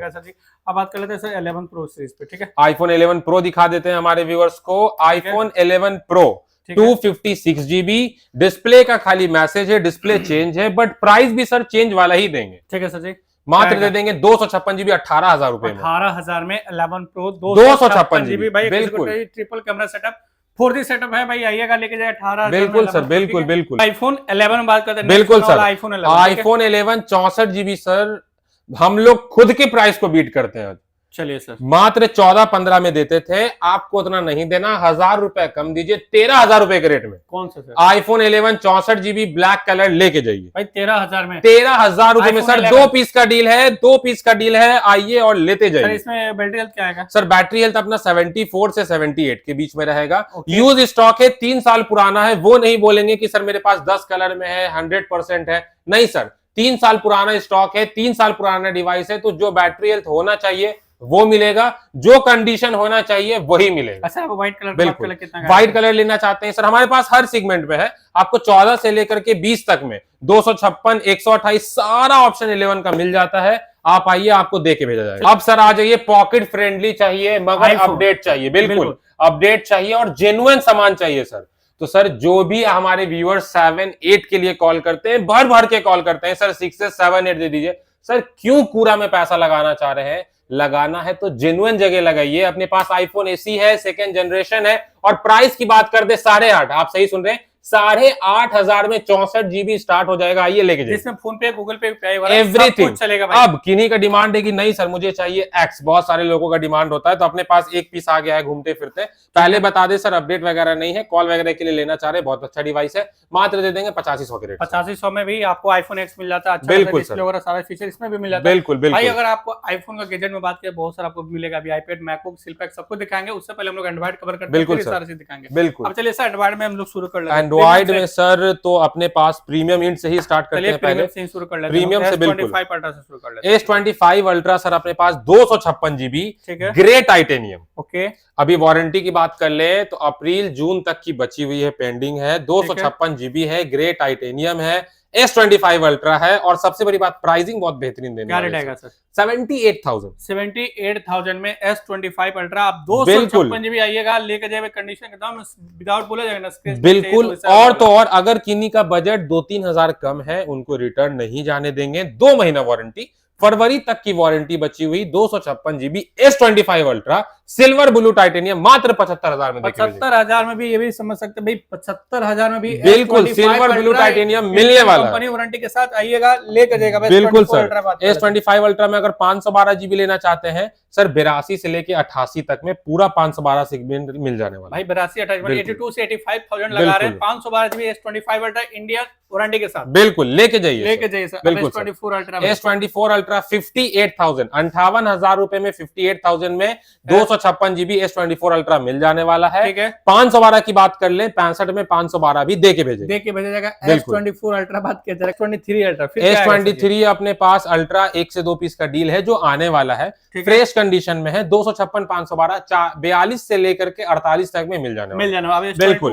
अब बात कर लेते हैं सर 11 प्रो सीरीज पे, ठीक है। आईफोन 11 प्रो दिखा देते हैं हमारे व्यूअर्स को। आईफोन 11 प्रो 256 GB डिस्प्ले का खाली मैसेज है, डिस्प्ले चेंज है, बट प्राइस भी सर चेंज वाला ही देंगे, ठीक है सर जी। मात्र दे देंगे 256 GB 18,000 रुपए में। 18,000 में 11 प्रो 256 GB भाई, बिल्कुल triple camera setup, 4G setup है भाई, आइएगा लेके जाए 18। बिल्कुल सर, बिल्कुल। आईफोन 11 में बात करते हैं। बिल्कुल सर, आईफोन 11 64 GB सर, हम लोग खुद के प्राइस को बीट करते हैं। चलिए सर, मात्र 14-15 में देते थे, आपको उतना नहीं देना, 1000 रुपए कम दीजिए, 13,000 रुपए के रेट में कौन सा sir? IPhone 11 64 GB black colour लेके जाइए भाई 13,000 में, 13,000 रुपए में iPhone सर। 11 दो पीस का डील है, 2 पीस का डील है, आइए और लेते सर जाइए। इसमें बैटरी हेल्थ क्या आएगा? सर बैटरी हेल्थ अपना 74 से 78 के बीच में रहेगा। Okay. यूज स्टॉक है, 3 साल पुराना है। वो नहीं बोलेंगे कि सर मेरे पास 10 कलर में है, 100% है, नहीं सर, 3 साल पुराना स्टॉक है, 3 साल पुराना डिवाइस है, तो जो बैटरी हेल्थ होना चाहिए वो मिलेगा, जो कंडीशन होना चाहिए वही मिलेगा। अच्छा, आपको व्हाइट कलर, बिल्कुल, कितना का व्हाइट कलर लेना चाहते हैं सर, हमारे पास हर सेगमेंट में है। आपको 14 से लेकर के 20 तक में 256, 128 सारा ऑप्शन 11 का मिल जाता है। आप आइए, आपको दे के भेजा जाएगा। अब सर आ जाइए, पॉकेट फ्रेंडली चाहिए मगर iPhone। अपडेट चाहिए, बिल्कुल अपडेट चाहिए और जेन्युइन सामान चाहिए सर। तो सर जो भी हमारे व्यूअर्स 7, 8 के लिए कॉल करते हैं, भर भर के कॉल करते हैं, सर 6 से 7, 8 दे दीजिए। सर क्यों कूड़ा में पैसा लगाना चाह रहे हैं? लगाना है तो जेन्युइन जगह लगाइए। अपने पास आईफोन एसी है, 2nd जनरेशन है, और प्राइस की बात कर दे 8,500, आप सही सुन रहे हैं, 8,500 में 64 GB स्टार्ट हो जाएगा। आइए लेके जाइए, जिसमें फोन पे, गूगल पे, एवरीथिंग चलेगा भाई। अब किन्हीं का डिमांड है कि नहीं सर मुझे चाहिए एक्स, बहुत सारे लोगों का डिमांड होता है, तो अपने पास एक पीस आ गया है घूमते फिरते। पहले बता दे सर, अपडेट वगैरह नहीं है, कॉल वगैरह के लिए लेना चाह रहे, बहुत अच्छा डिवाइस है, मात्र दे देंगे 8500 के रेट। 8500 में भी आपको आईफोन एक्स मिल जाता है, अच्छा बिल्कुल डिस्प्ले वगैरह सारे फीचर इसमें भी मिल जाता है। बिल्कुल भाई बिल्कुल। अगर आपको आईफोन का गैजेट में बात करें, बहुत सारा आपको मिलेगा अभी, आईपैड, मैकबुक, सिलपैक सबको दिखाएंगे। उससे पहले हम लोग एंड्रॉइड कवर करते हैं, बिल्कुल फिर सर, सारे चीज दिखाएंगे। बिल्कुल। अब चलिए सर एंड्रॉइड में हम लोग शुरू कर लेते हैं। एंड्रॉइड में सर तो अपने पास प्रीमियम इंड से ही स्टार्ट करते हैं। पहले से शुरू कर लेते हैं, प्रीमियम से बिल्कुल S25 अल्ट्रा से शुरू कर लेते हैं। S25 अल्ट्रा सर अपने पास 256 GB, ठीक है, ग्रे टाइटेनियम। ओके, अभी वारंटी की बात कर ले तो अप्रैल जून तक की बची हुई है, पेंडिंग है। 256 GB है, ग्रे टाइटेनियम है, S25 अल्ट्रा है, और सबसे बड़ी बात प्राइसिंग बहुत बेहतरीन देने क्या रेट आएगा सर? 78,000। 78,000 में S25 अल्ट्रा आप 256 GB आइएगा, लेकर जाए कंडीशन के दाम विदाउट बोला जाएगा ना, बिल्कुल। और तो और अगर किन्हीं का बजट 2-3 हजार कम है, उनको रिटर्न नहीं जाने देंगे, 2 महीना वारंटी, फरवरी तक की वारंटी बची हुई। 256 GB S25 ultra silver blue titanium मात्र 75,000 में। 75,000 में भी, ये भी समझ सकते हैं भाई, 75,000 में भी बिल्कुल सिल्वर ब्लू टाइटेनियम मिलने वाला है, कंपनी वारंटी के साथ आइएगा, लेकर जाएगा। बिल्कुल सर। S25 अल्ट्रा में अगर 512 GB लेना चाहते हैं सर, 82 से लेके 88 तक में पूरा 512 सेगमेंट मिल जाने वाला भाई। 82, 82 से 85,000 लगा रहे हैं। 512 GB S25 ultra Indian warranty के साथ, बिल्कुल लेके जाइए, लेके जाइए सर। बिल्कुल S24 अल्ट्रा, S24 अल्ट्रा 58,000, 58,000 रुपए में 58,000 में 256 GB S24 अल्ट्रा मिल जाने वाला है। ठीक है, 512 की बात कर ले, 65 में 512 भी दे के भेजे, दे के भेजा जाएगा। बिल्कुल। S24 अल्ट्रा बात किया जाए, S23 अल्ट्रा, S23 अपने पास अल्ट्रा 1 से 2 पीस का डील है जो आने वाला है, फ्रेश कंडीशन में है। 256, 512, 42 से लेकर के 48 तक में मिल जाने वाला है। बिल्कुल।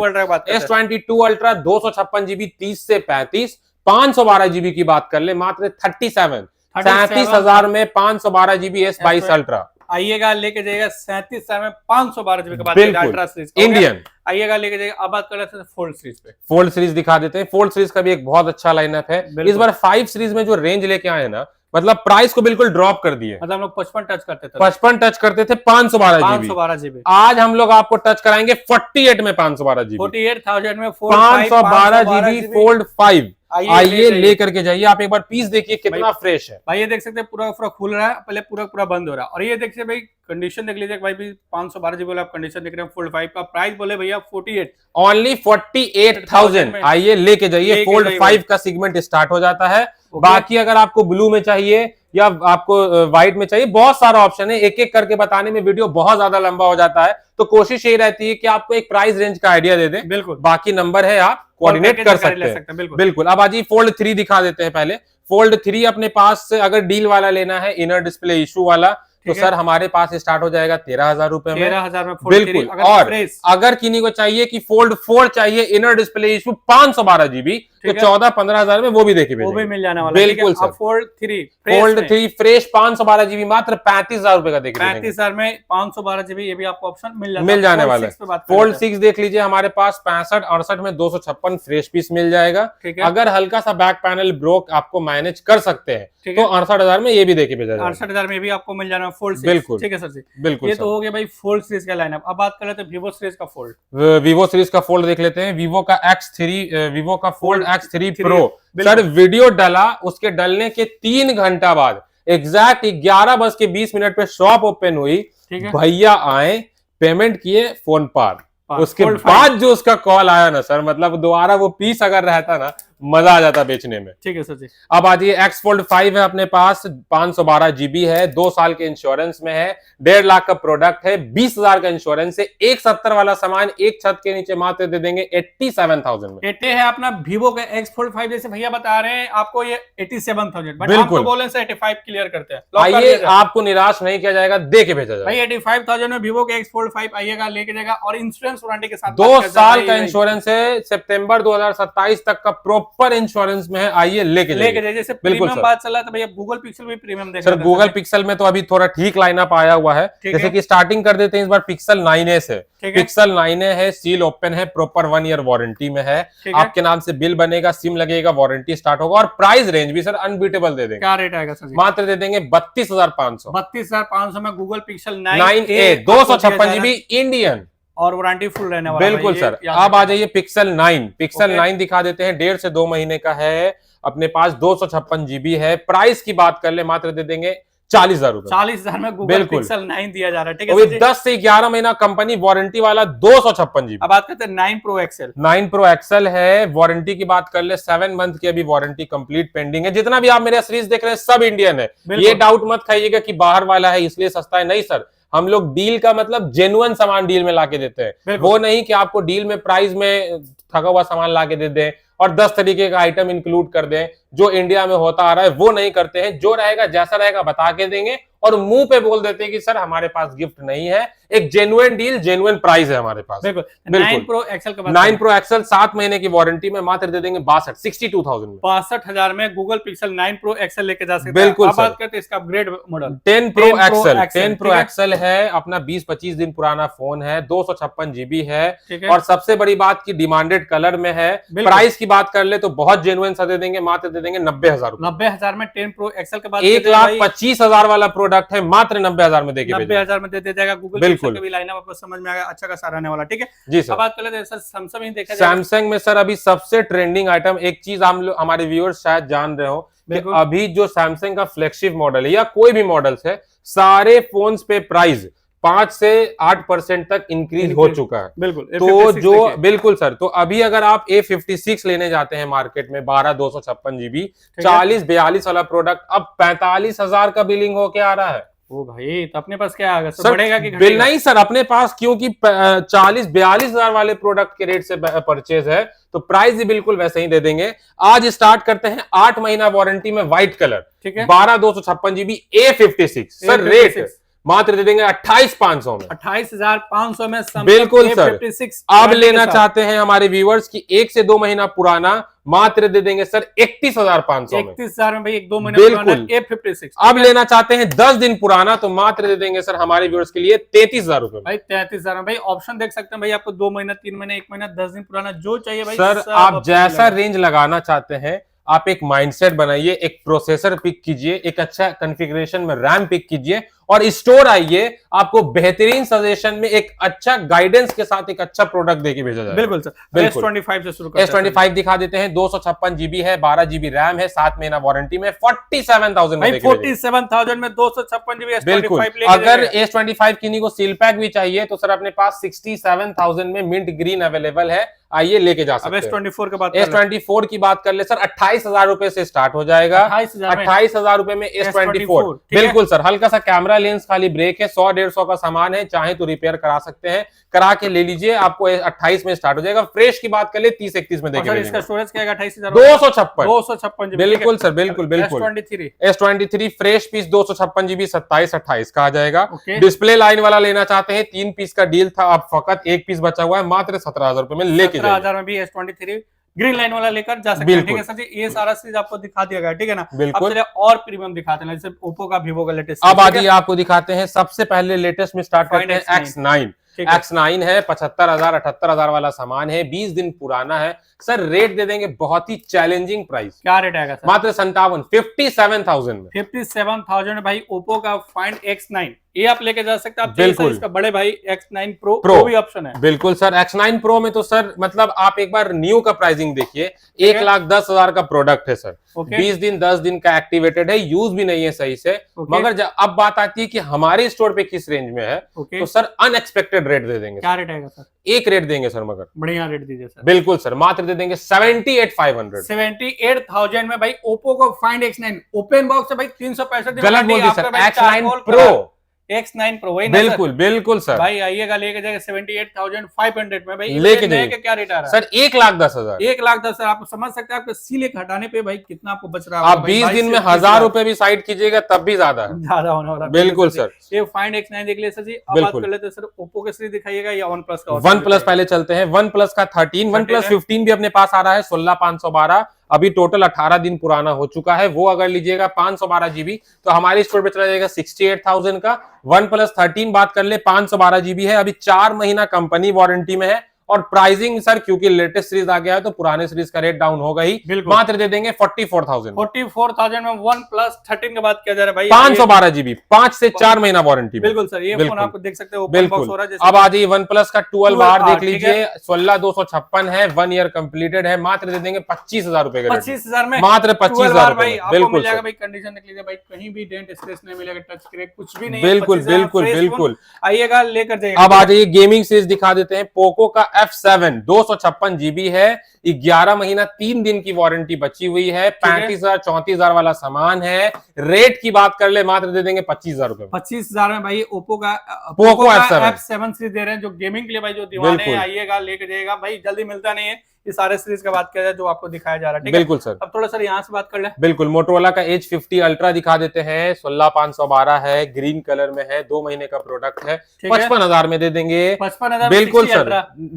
S22 अल्ट्रा 256 GB 30 से 35, 512 GB की बात कर ले मात्र 37,000 में 512 GB S22 अल्ट्रा आइएगा, लेके जाइएगा। 37,000 में 512 GB के बाद अल्ट्रा सीरीज इंडियन आइएगा, लेके जाइएगा। अब बात कर रहे थे फोल्ड सीरीज पे। फोल्ड सीरीज दिखा देते हैं। फोल्ड सीरीज का भी एक बहुत अच्छा लाइनअप है इस बार। 5 सीरीज में जो रेंज लेके आए ना, मतलब प्राइस को बिल्कुल ड्रॉप कर दिए। मतलब हम लोग 55 टच करते थे, 55 टच करते थे, 512 GB। आज हम लोग आपको टच कराएंगे 48 में 512 GB, 48,000 में 512 GB फोल्ड 5। आइए लेकर के जाइए। आप एक बार पीस देखिए कितना फ्रेश है भाई। ये देख सकते हैं पूरा पूरा खुल रहा है, पहले पूरा पूरा बंद हो रहा है। और ये देखिए भाई, कंडीशन देख लीजिए भाई, 512 GB आप कंडीशन देख रहे हैं। फोल्ड 5 का प्राइस बोले भैया 48, ओनली 48,000। आइए लेके जाइए। फोल्ड 5 का सेगमेंट स्टार्ट हो जाता है। बाकी अगर आपको ब्लू में चाहिए या आपको व्हाइट में चाहिए, बहुत सारा ऑप्शन है। एक एक करके बताने में वीडियो बहुत ज्यादा लंबा हो जाता है, तो कोशिश यही रहती है कि आपको एक प्राइस रेंज का आइडिया दे दें। बिल्कुल, बाकी नंबर है, आप कोऑर्डिनेट कर सकते हैं। बिल्कुल। अब आज फोल्ड 3 दिखा देते हैं। पहले फोल्ड 3 अपने पास से अगर डील वाला लेना है, इनर डिस्प्ले इशू वाला, तो सर हमारे पास स्टार्ट हो जाएगा 13,000 रुपए में। 13,000 में बिल्कुल। और अगर किन्हीं को चाहिए कि फोल्ड 4 चाहिए, इनर डिस्प्ले इशू 512 GB, तो 14-15,000 में वो भी देखे, वो भी मिल जाने वाला। बिल्कुल सर। फोल्ड 3 फ्रेश 512 GB मात्र 35,000 रुपए का देखे, 35,000 में 512 GB, ये भी आपको ऑप्शन मिल जाने वाला है। फोल्ड 6 देख लीजिए, हमारे पास 65-68 में 256 फ्रेश पीस मिल जाएगा। अगर हल्का सा बैक पैनल ब्रोक आपको मैनेज कर सकते हैं तो 68,000 में ये भी देखे भेजा जाएगा। 68,000 में भी आपको मिल जाना फोल्ड 6। बिल्कुल, ठीक है सर जी, बिल्कुल। ये तो हो गया भाई फोल्ड सीरीज का लाइनअप। अब बात कर रहे थे वीवो सीरीज का फोल्ड। वीवो सीरीज का फोल्ड देख लेते हैं। वीवो का वीवो का fold X3 Pro sir video डला, उसके डलने के 3 घंटा बाद एग्जैक्ट 11:20 पे शॉप ओपन हुई, ठीक है। भैया आए, पेमेंट किए, फोन पार। उसके Fold 5। बाद जो उसका कॉल आया ना सर, मतलब दोबारा वो पीस अगर रहता ना, मजा आ जाता बेचने में। ठीक है सर जी। अब आ जाइए, X Fold 5 है अपने पास, 512 GB है, 2 साल के इंश्योरेंस में है, 1.5 लाख का प्रोडक्ट है, 20,000 का इंश्योरेंस है, 170 वाला सामान एक छत के नीचे मात्र दे देंगे 87,000 में। 80 है अपना Vivo का X Fold 5, जैसे भैया बता रहे हैं आपको ये 87,000, बट बिल्कुल। आप तो बोले से 85 क्लियर करते हैं। लॉक कर आइए, दिया जाए। आपको निराश नहीं किया जाएगा, दे के भेजा जाएगा। भाई 85,000 में Vivo के X Fold 5 आइएगा, लेके जाएगा, और इंश्योरेंस वारंटी के साथ 2 साल का इंश्योरेंस है, सितंबर 2027 तक का प्रॉपर इंश्योरेंस में है। आइए लेके जाइए। जैसे प्रीमियम बात चला तो भैया गूगल पिक्सल भी प्रीमियम देखा सर। गूगल पिक्सल में तो अभी थोड़ा ठीक लाइनअप आया हुआ है। जैसे कि स्टार्टिंग कर देते हैं इस बार पिक्सल 9a से। पिक्सल 9a है, सील ओपन है, प्रॉपर 1 ईयर वारंटी में है, आपके नाम से बिल बनेगा, सिम लगेगा, वारंटी स्टार्ट होगा, और प्राइस रेंज भी सर अनबीटेबल दे देंगे। क्या रेट आएगा सर? मात्र दे देंगे 32,500। 32,500 में Google pixel 9a 256 GB Indian, और वारंटी फुल रहने वाला। बिल्कुल सर। अब आ जाइए पिक्सल 9। पिक्सल 9 दिखा देते हैं, 1.5 से 2 महीने का है अपने पास, 256 GB है। प्राइस की बात कर ले, मात्र दे देंगे 40,000 रुपए। 40,000 में गूगल पिक्सल 9 दिया जा रहा है। ठीक है, 10 से 11 महीना कंपनी वारंटी वाला 256 GB। अब बात करते हैं 9 Pro XL। 9 Pro XL है, वारंटी की बात कर ले, 7 मंथ की अभी वारंटी कंप्लीट पेंडिंग है। जितना भी आप मेरा सीरीज देख रहे हैं सब इंडियन है, ये डाउट मत खाइएगा कि बाहर वाला है इसलिए सस्ता है, नहीं सर। हम लोग डील का मतलब जेन्युइन सामान डील में लाके देते हैं, वो नहीं कि आपको डील में प्राइस में थका हुआ सामान लाके दे दें और 10 तरीके का आइटम इंक्लूड कर दें। जो इंडिया में होता आ रहा है वो नहीं करते हैं, जो रहेगा जैसा रहेगा बता के देंगे, और मुंह पे बोल देते हैं कि सर हमारे पास गिफ्ट नहीं है। एक जेन्युइन डील, जेन्युइन प्राइस है हमारे पास। बिल्कुल। 9 Pro XL का 9 Pro XL 7 महीने की वारंटी में मात्र दे देंगे 62,000 में। 62,000 में गूगल पिक्सल 9 Pro XL लेके जा सकते हैं। बिल्कुल। अब बात करते हैं इसका upgrade model 10 Pro XL। 10 Pro XL है अपना, 20-25 दिन पुराना फोन है, 256 GB है, और सबसे बड़ी बात की डिमांडेड कलर में है। प्राइस की बात कर ले तो बहुत जेन्युइन सा दे देंगे, मात्र दे देंगे 90,000। 90,000 में 10 Pro XL के बाद 1,25,000 वाला प्रोडक्ट है, मात्र 90,000 में देके 90,000 में दे दिया जाएगा। गूगल पिक्सल का भी लाइनअप आपको समझ में आएगा, अच्छा खासा रहने वाला। ठीक है जी सर। अब बात कर लेते हैं सर सैमसंग ही देखा जाए। सैमसंग में सर अभी सबसे ट्रेंडिंग आइटम, एक चीज हम लोग, हमारे व्यूअर्स शायद जान रहे हो कि अभी जो सैमसंग का फ्लैगशिप मॉडल है या कोई भी मॉडल्स है, सारे फोन्स पे प्राइस 5 से 8% तक इंक्रीज हो चुका है। बिल्कुल। तो जो बिल्कुल सर, तो अभी अगर आप A56 लेने जाते हैं मार्केट में 12/256 GB 40-42 वाला प्रोडक्ट, अब 45,000 का बिलिंग होके आ रहा है। ओ भाई, तो अपने पास क्या आएगा सर? बढ़ेगा कि बिल नहीं सर अपने पास, क्योंकि 40-42,000 वाले प्रोडक्ट के रेट से परचेज है, तो प्राइस ही बिल्कुल वैसे ही दे देंगे। आज स्टार्ट करते हैं 8 महीना वारंटी में, व्हाइट कलर, ठीक है, 12/256 GB A56 सर। रेट मात्र दे देंगे 28,500 में। 28,500 में बिल्कुल सर। अब लेना चाहते हैं हमारे व्यूअर्स की 1 से 2 महीना पुराना, मात्र दे देंगे सर 31,500 में। 31,000 में भाई 1-2 महीना पुराना A56। अब लेना चाहते हैं 10 दिन पुराना, तो मात्र दे देंगे सर हमारे व्यूअर्स के लिए 33,000 रुपए। भाई 33,000 में भाई ऑप्शन देख सकते हैं भाई, आपको 2 महीना, 3 महीना, 1 महीना, 10 दिन पुराना जो चाहिए भाई सर। आप जैसा रेंज लगाना चाहते हैं, आप एक माइंडसेट बनाइए, एक प्रोसेसर पिक कीजिए, एक अच्छा कॉन्फ़िगरेशन में रैम पिक कीजिए, और स्टोर आइए, आपको बेहतरीन सजेशन में एक अच्छा गाइडेंस के साथ एक अच्छा प्रोडक्ट देके भेजा जाएगा। बिल्कुल सर। S25 से शुरू करते हैं। S25 दिखा देते हैं, 256 GB है, 12 GB रैम है, 7 महीना वारंटी में, 47,000 में। 47,000 में 256 GB बिल्कुल। अगर S25 किन्हीं को सील पैक भी चाहिए तो सर अपने पास 67,000 में मिंट ग्रीन अवेलेबल है, आइए लेके जा सकते हैं। S24 की बात कर ले सर, 28,000 रुपए से स्टार्ट हो जाएगा। 28,000 रुपए में S24। बिल्कुल सर। हल्का सा कैमरा लेंस, खाली ब्रेक है, 100-150 का सामान है, चाहे तो रिपेयर करा सकते हैं, करा के ले लीजिए, आपको 28 में स्टार्ट हो जाएगा। फ्रेश की बात कर ले 30-31 में देखेंगे। इसका स्टोरेज क्या है? 28,000 256 बिल्कुल सर, बिल्कुल बिल्कुल। S23 फ्रेश पीस 256 GB 27-28 का आ जाएगा। डिस्प्ले लाइन वाला लेना चाहते हैं, 3 पीस का डील था, अब फकत 1 पीस बचा हुआ है, मात्र 17,000 रुपए में लेके 17,000 में भी S23 ग्रीन लाइन वाला लेकर जा सकते हैं। ठीक है सर जी, ये सारा चीज आपको दिखा दिया गया, ठीक है ना। बिल्कुल। और प्रीमियम दिखाते हैं, जैसे ओप्पो का, वीवो का लेटेस्ट। अब आगे आपको दिखाते हैं, सबसे पहले लेटेस्ट में स्टार्ट करते हैं X9। X9 है, 75,000 78,000 वाला सामान है, 20 दिन पुराना है सर। रेट दे देंगे बहुत ही चैलेंजिंग प्राइस। क्या रेट आएगा सर? मात्र 57,000 में। 57,000 भाई ओप्पो का फाइंड X9 ये आप लेके जा सकते हैं। आप चाहिए सर इसका बड़े भाई X9 Pro भी ऑप्शन है। बिल्कुल सर, X9 Pro में तो सर मतलब आप एक बार न्यू का प्राइसिंग देखिए, 1,10,000 का प्रोडक्ट है सर। 20 दिन 10 दिन का एक्टिवेटेड है, यूज भी नहीं है सही से। मगर अब बात आती है कि हमारे स्टोर पे किस रेंज में है, तो सर अनएक्सपेक्टेड रेट दे देंगे। क्या रेट आएगा सर? एक रेट देंगे सर, मगर बढ़िया रेट दीजिए सर। बिल्कुल सर, मात्र दे देंगे 78,500। 78,000 में भाई ओप्पो को फाइंड X9 ओपन बॉक्स है भाई, 365 गलत बोल दी sir, X9 Pro X9 Pro वही बिल्कुल बिल्कुल सर भाई। आइएगा लेके जाएगा 78,500 में भाई। लेके जाइए। क्या रेट आ रहा है सर? 1,10,000। 1,10,000 आप समझ सकते हैं, आपके सील एक हटाने पे भाई कितना आपको बच रहा है। आप 20 दिन में 1,000 रुपए भी साइड कीजिएगा तब भी ज्यादा है, ज्यादा होने वाला। बिल्कुल सर। ये फाइंड X9 देख लिया सर जी। अब बात कर लेते हैं सर ओप्पो के सीरीज दिखाइएगा या वन प्लस का? वन प्लस पहले चलते हैं। वन प्लस का 13, वन प्लस 15 भी अपने पास आ रहा है 16,512। अभी टोटल 18 दिन पुराना हो चुका है। वो अगर लीजिएगा 512 जीबी तो हमारे स्टोर पे चला जाएगा 68,000 का। वन प्लस 13 बात कर ले 512 जीबी है, अभी 4 महीना कंपनी वारंटी में है। और प्राइसिंग सर क्योंकि लेटेस्ट सीरीज आ गया है तो पुराने सीरीज का रेट डाउन होगा ही, मात्र दे देंगे 44,000। 44,000 में वन प्लस 13 की बात किया जा रहा है भाई, 512 जीबी, 5 से 4 महीना वारंटी। बिल्कुल सर, ये फोन आप देख सकते हो बिल्कुल। अब आ जाइए वन प्लस का 12 बार देख लीजिए, 16,256 है, 1 ईयर कंप्लीटेड है, मात्र दे देंगे 25,000 रुपए का। 25,000 में मात्र 25,000 भाई बिल्कुल भाई। कंडीशन देख लीजिए भाई, कहीं भी डेंट स्क्रैच नहीं मिलेगा, टच क्रैक कुछ भी नहीं। बिल्कुल बिल्कुल बिल्कुल। आइएगा लेकर जाइए। अब आ जाइए गेमिंग सीरीज दिखा देते हैं। पोको का F7 256 जीबी है, 11 महीना 3 दिन की वारंटी बची हुई है, 35,000 34,000 वाला सामान है। रेट की बात कर ले मात्र दे देंगे 25,000 रुपए। 25,000 में भाई ओप्पो का पोको F7 सीरीज दे रहे हैं, जो गेमिंग के लिए भाई जो दीवाने हैं। आइएगा लेके जाइएगा भाई, जल्दी मिलता नहीं है ये सारे सीरीज का बात किया जाए जो आपको दिखाया जा रहा है। बिल्कुल सर। अब थोड़ा सर यहाँ से बात कर ले। बिल्कुल, मोटोरोला का Edge 50 अल्ट्रा दिखा देते हैं, 16,512 है, ग्रीन कलर में है, 2 महीने का प्रोडक्ट है, 55,000 में दे देंगे। 55,000 बिल्कुल सर।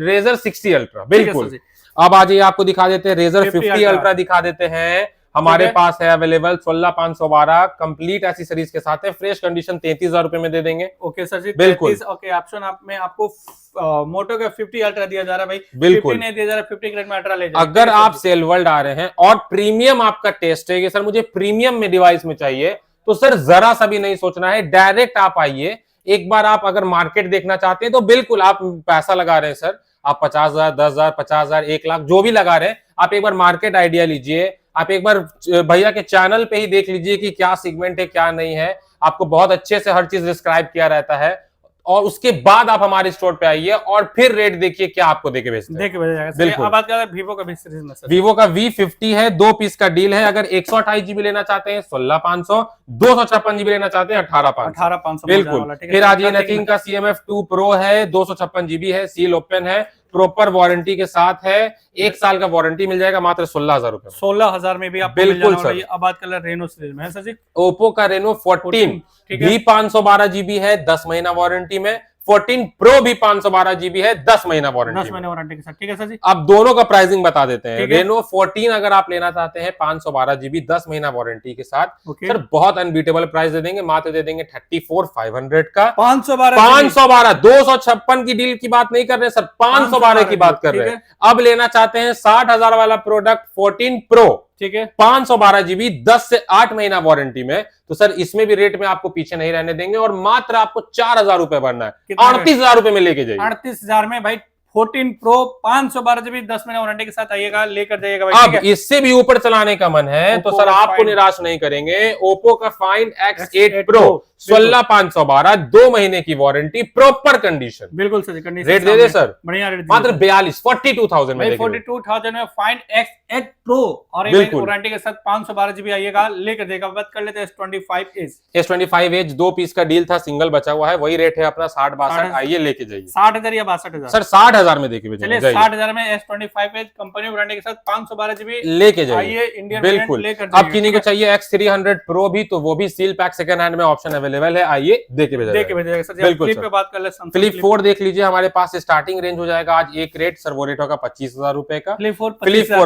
रेजर 60 अल्ट्रा बिल्कुल। अब आ जाइए आपको दिखा देते हैं रेजर 50 अल्ट्रा दिखा देते हैं, हमारे पास है अवेलेबल 16,512 कंप्लीट एसेसरीज के साथ है, फ्रेश कंडीशन 33,000 रुपए में दे देंगे। ओके सर जी, बिल्कुल। ओके ऑप्शन आप में आपको मोटो का 50 अल्ट्रा दिया जा रहा है भाई, बिल्कुल 50 नहीं दिया जा रहा, 50 ग्रेड में अल्ट्रा ले जाइए। अगर आप सेल वर्ल्ड आ रहे हैं और प्रीमियम आपका टेस्ट है कि सर मुझे प्रीमियम में डिवाइस में चाहिए, तो सर जरा सा भी नहीं सोचना है, डायरेक्ट आप आइए। एक बार आप अगर मार्केट देखना चाहते हैं तो बिल्कुल आप पैसा लगा रहे हैं सर, आप 50,000 10,000 50,000 1 लाख जो भी लगा रहे हैं, आप एक बार मार्केट आइडिया लीजिए। आप एक बार भैया के चैनल पे ही देख लीजिए कि क्या सेगमेंट है क्या नहीं है, आपको बहुत अच्छे से हर चीज डिस्क्राइब किया रहता है। और उसके बाद आप हमारे स्टोर पे आइए और फिर रेट देखिए क्या आपको देके भेजते हैं। देके भेजा जाएगा। बिल्कुल। अब बात करें वीवो का भी सीरीज में सर, वीवो का V50 है, 2 पीस का डील है। अगर 128 जीबी लेना चाहते हैं 16,500, 256 जीबी लेना चाहते हैं 18,500। बिल्कुल। फिर आज ये नथिंग का CMF2 Pro है, 256 जीबी है, सील ओपन है, प्रॉपर वारंटी के साथ है, 1 साल का वारंटी मिल जाएगा मात्र 16,000 रुपए। 16,000 में भी आपको बिल्कुल सर। अब बात कर ले रेनो सीरीज में है सर जी। ओप्पो का रेनो 14 भी 512 जीबी है, 10 महीना वारंटी में। 14 Pro भी 512 जीबी है, 10 महीना वारंटी, 10 महीने वारंटी के साथ। ठीक है सर जी। अब दोनों का प्राइसिंग बता देते हैं। रेनो 14 अगर आप लेना चाहते हैं 512 जीबी 10 महीना वारंटी के साथ, सर बहुत अनबीटेबल प्राइस दे देंगे, मात्र दे देंगे 34,500 का। 512 256 की डील की बात नहीं कर रहे सर, 512 की बात कर रहे हैं। अब लेना चाहते हैं 60,000 वाला प्रोडक्ट 14 Pro, ठीक है, 512 जीबी 10 से 8 महीना वारंटी में, तो सर इसमें भी रेट में आपको पीछे नहीं रहने देंगे और मात्र आपको 4,000 रुपए भरना है, 38,000 रुपए में लेके जाइए। 38,000 में भाई 14 Pro 512 जीबी 10 महीना वारंटी के साथ आइएगा, लेकर जाइएगा भाई। अब इससे भी ऊपर चलाने का मन है तो सर आपको निराश नहीं करेंगे। ओप्पो का फाइंड X8 Pro 16,512, 2 महीने की वारंटी, प्रॉपर कंडीशन। बिल्कुल सर, कंडीशन रेट दे दे सर, बढ़िया रेट, मात्र 42,000 में 42,000 में फाइंड X8 Pro और वारंटी के साथ 512 जीबी आइएगा, लेकर जाएगा। बात कर लेते हैं S25 Edge 2 पीस का डील था, सिंगल बचा हुआ है, वही रेट है अपना 60-62, आइए लेके जाइए। 60,000 या 62,000 सर 60,000 में देखिए, चलिए 60,000 में S25 Edge कंपनी वारंटी के साथ 512 जीबी लेके जाइए, इंडियन बिल्कुल। अब किन्हीं को चाहिए X300 Pro भी, तो वो भी सील पैक सेकंड हैंड में ऑप्शन अवेलेबल है, आइए देके भेजिएगा सर। बिल्कुल पे बात कर ले, फ्लिप 4 देख लीजिए, हमारे पास स्टार्टिंग रेंज हो जाएगा आज एक रेट सर, वो रेट होगा 25,000 रुपए का। फ्लिप 4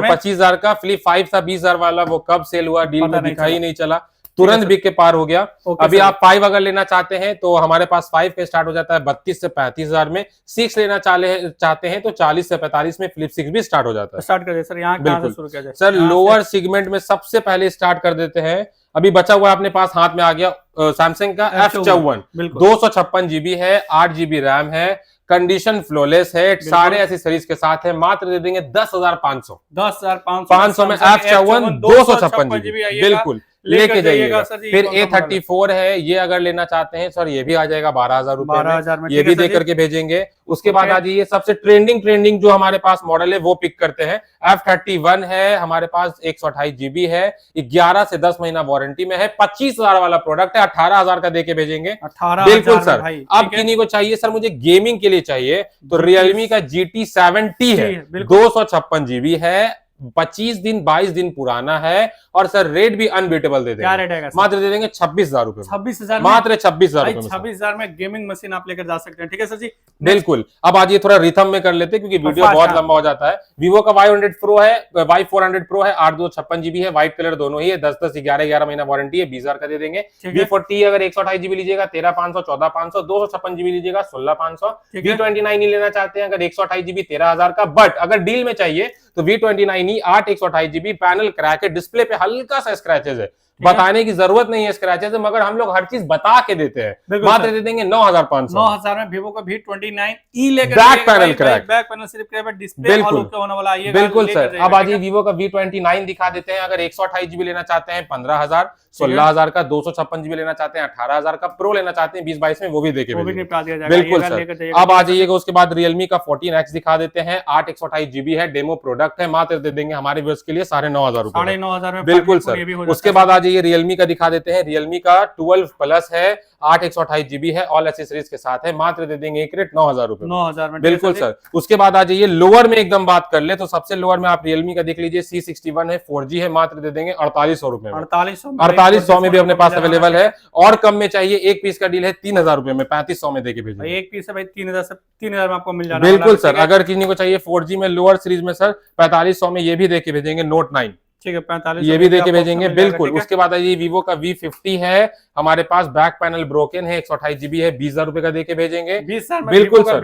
25,000 का, फ्लिप 5 था 20,000 वाला, वो कब सेल हुआ डील में दिखाई नहीं चला। तुरंत बिक के पार हो गया। अभी सर। आप 5 अगर लेना चाहते हैं तो हमारे पास 5 का स्टार्ट हो जाता है 32 से 35 हजार में। 6 लेना चाहते हैं तो 40 से 45 में फ्लिप 6 भी स्टार्ट हो जाता है। स्टार्ट कर दे सर, यहाँ कहाँ से शुरू किया जाए? सर लोअर सेगमेंट में सबसे पहले स्टार्ट कर देते हैं। अभी बचा हुआ अपने पास हाथ में आ गया सैमसंग का F54, 256 GB है, 8 GB रैम है, कंडीशन फ्लोलेस है, सारे एसेसरीज के साथ है। मात्र दे देंगे 10,500 में F54 256 GB। बिल्कुल लेके जाइएगा। फिर A34 है, ये अगर लेना चाहते हैं सर ये भी आ जाएगा 12,000 रुपए में, ये भी दे करके भेजेंगे। उसके बाद आ जाइए सबसे ट्रेंडिंग जो हमारे पास मॉडल है वो पिक करते हैं। F31 है हमारे पास, 128 GB है, 11 से 10 महीना वारंटी में है, 25,000 वाला प्रोडक्ट है, 18,000 का देके भेजेंगे। बिल्कुल सर। अब किन्हीं को चाहिए सर मुझे गेमिंग के लिए चाहिए तो रियलमी का GT70 है, 256 GB है, 25 दिन 22 दिन पुराना है और सर रेट भी अनबीटेबल दे देंगे। रेट है मात्र दे देंगे 26,000 रुपए। 26,000 मात्र 26,000 रुपए। 26,000 में गेमिंग मशीन आप लेकर जा सकते हैं। ठीक है सर जी, बिल्कुल। अब आज ये थोड़ा रिथम में कर लेते हैं क्योंकि वीडियो बहुत लंबा हो जाता है। वीवो का Y100 Pro है, Y400 Pro है, 8/256 GB है, व्हाइट कलर दोनों ही है, 10-10 11 महीना वारंटी है, 20,000 का दे देंगे। V40 अगर 128 GB लीजिएगा 13,500, 14,500, 256 GB लीजिएगा 16,500। V29 ही लेना चाहते हैं अगर 128 GB 13,000 का, बट अगर डील में चाहिए तो V29 ही 8 128 GB, पैनल क्रैक है, डिस्प्ले पे हल्का सा स्क्रैचेस है, बताने की जरूरत नहीं है स्क्रैचेस है, मगर हम लोग हर चीज बता के देते हैं। मात्र दे देंगे 9,500। 9,000 में वीवो का V29e लेकर back panel crack, back panel सिर्फ क्रैक, डिस्प्ले ऑल ओके होने वाला है। बिल्कुल सर। अब आज वीवो का V29 दिखा देते हैं। अगर 128 GB लेना चाहते हैं 15,000, 16,000 का, 256 GB लेना चाहते हैं 18,000 का, प्रो लेना चाहते हैं 20-22 में, वो भी देके बिल्कुल सर। अब आ जाइएगा उसके बाद रियलमी का 14X दिखा देते हैं, 8 128 GB है, डेमो प्रोडक्ट है, मात्र दे देंगे हमारे व्यूअर्स के लिए 9,500 रुपए। 9,500 में बिल्कुल सर। उसके बाद आ जाइए रियलमी का दिखा देते हैं। रियलमी का 12 प्लस है, 8 128 GB है, ऑल एसेसरीज के साथ है, मात्र दे देंगे एक रेट 9,000 रुपए। 9,000 में। बिल्कुल सर। उसके बाद आ जाइए लोअर में एकदम बात कर ले तो सबसे लोअर में आप रियलमी का देख लीजिए, C61 है, 4G है, मात्र दे देंगे 4,800 रुपए में। 4,800 में भी अपने पास अवेलेबल है। और कम में चाहिए, एक पीस का डील है 3,000 रुपए में, 3,500 में देके भेजिए। एक पीस है भाई 3,000 से 3,000 में आपको मिल जाना। बिल्कुल सर। अगर किसी को चाहिए 4G में लोअर सीरीज में सर 4,500 में ये भी देके भेजेंगे, Note 9 ठीक है, 45 ये भी देके भेजेंगे। बिल्कुल। उसके बाद आइए वीवो का V50 है हमारे पास, बैक पैनल ब्रोकन है, 128 GB है, 20,000 रुपए का देके भेजेंगे। बिल्कुल सर।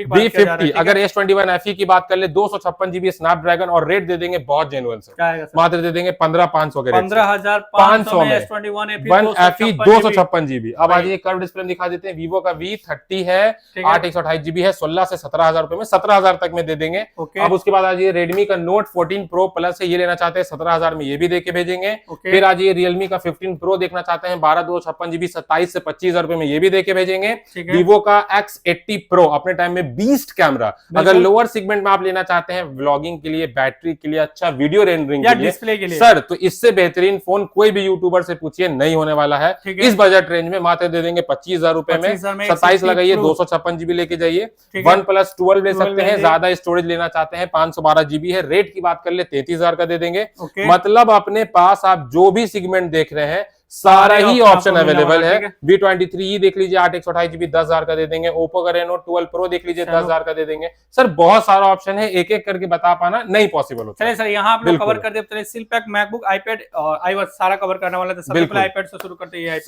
V50 अगर S21 FE की बात कर ले, 256 GB स्नैपड्रैगन और रेट दे देंगे बहुत जेन्युइन सर, मात्र दे देंगे 15,500 के रेट, 15,500 में S21 FE 256 GB। अब आइए कर्व डिस्प्ले दिखा देते हैं। वीवो का V30 है, 8 128 GB है, 16 से 17,000 रुपए में, 17,000 तक में दे देंगे। अब उसके बाद आइए रेडमी का Note 14 Pro Plus है, ये लेना चाहते हैं 17,000 में, ये भी देके भेजेंगे। फिर आ जाइए रियलमी का 15 Pro देखना चाहते हैं, 12/256 GB, 27 से 25,000 रुपए में, ये भी देके भेजेंगे। वीवो का X80 Pro अपने टाइम में बीस्ट कैमरा, अगर लोअर सेगमेंट में आप लेना चाहते हैं व्लॉगिंग के लिए, बैटरी के लिए, अच्छा वीडियो रेंडरिंग के लिए, डिस्प्ले के लिए सर, तो इससे बेहतरीन फोन कोई भी यूट्यूबर से पूछिए नहीं होने वाला है। इस बजट रेंज में मात्र दे देंगे 25,000 रुपए में, 27 लगाइए, 256 GB लेके जाइए। OnePlus 12 ले सकते हैं, ज्यादा स्टोरेज लेना चाहते हैं 512 GB है, रेट की बात कर ले 33,000 का दे देंगे। मतलब अपने पास आप जो भी सेगमेंट देख रहे हैं सारा ही ऑप्शन अवेलेबल है। V23 देख लीजिए, 8 128 GB 10,000 का दे देंगे। ओप्पो का Reno 12 Pro देख लीजिए, 10,000 का दे देंगे। सर बहुत सारा ऑप्शन है, एक एक करके बता पाना नहीं पॉसिबल होता। चलिए सर, यहाँ आप लोग कवर कर दे, चलिए सिलपैक, मैकबुक, आईपैड और iWatch सारा कवर करने वाला था। सबसे पहले आईपैड से शुरू करते हैं।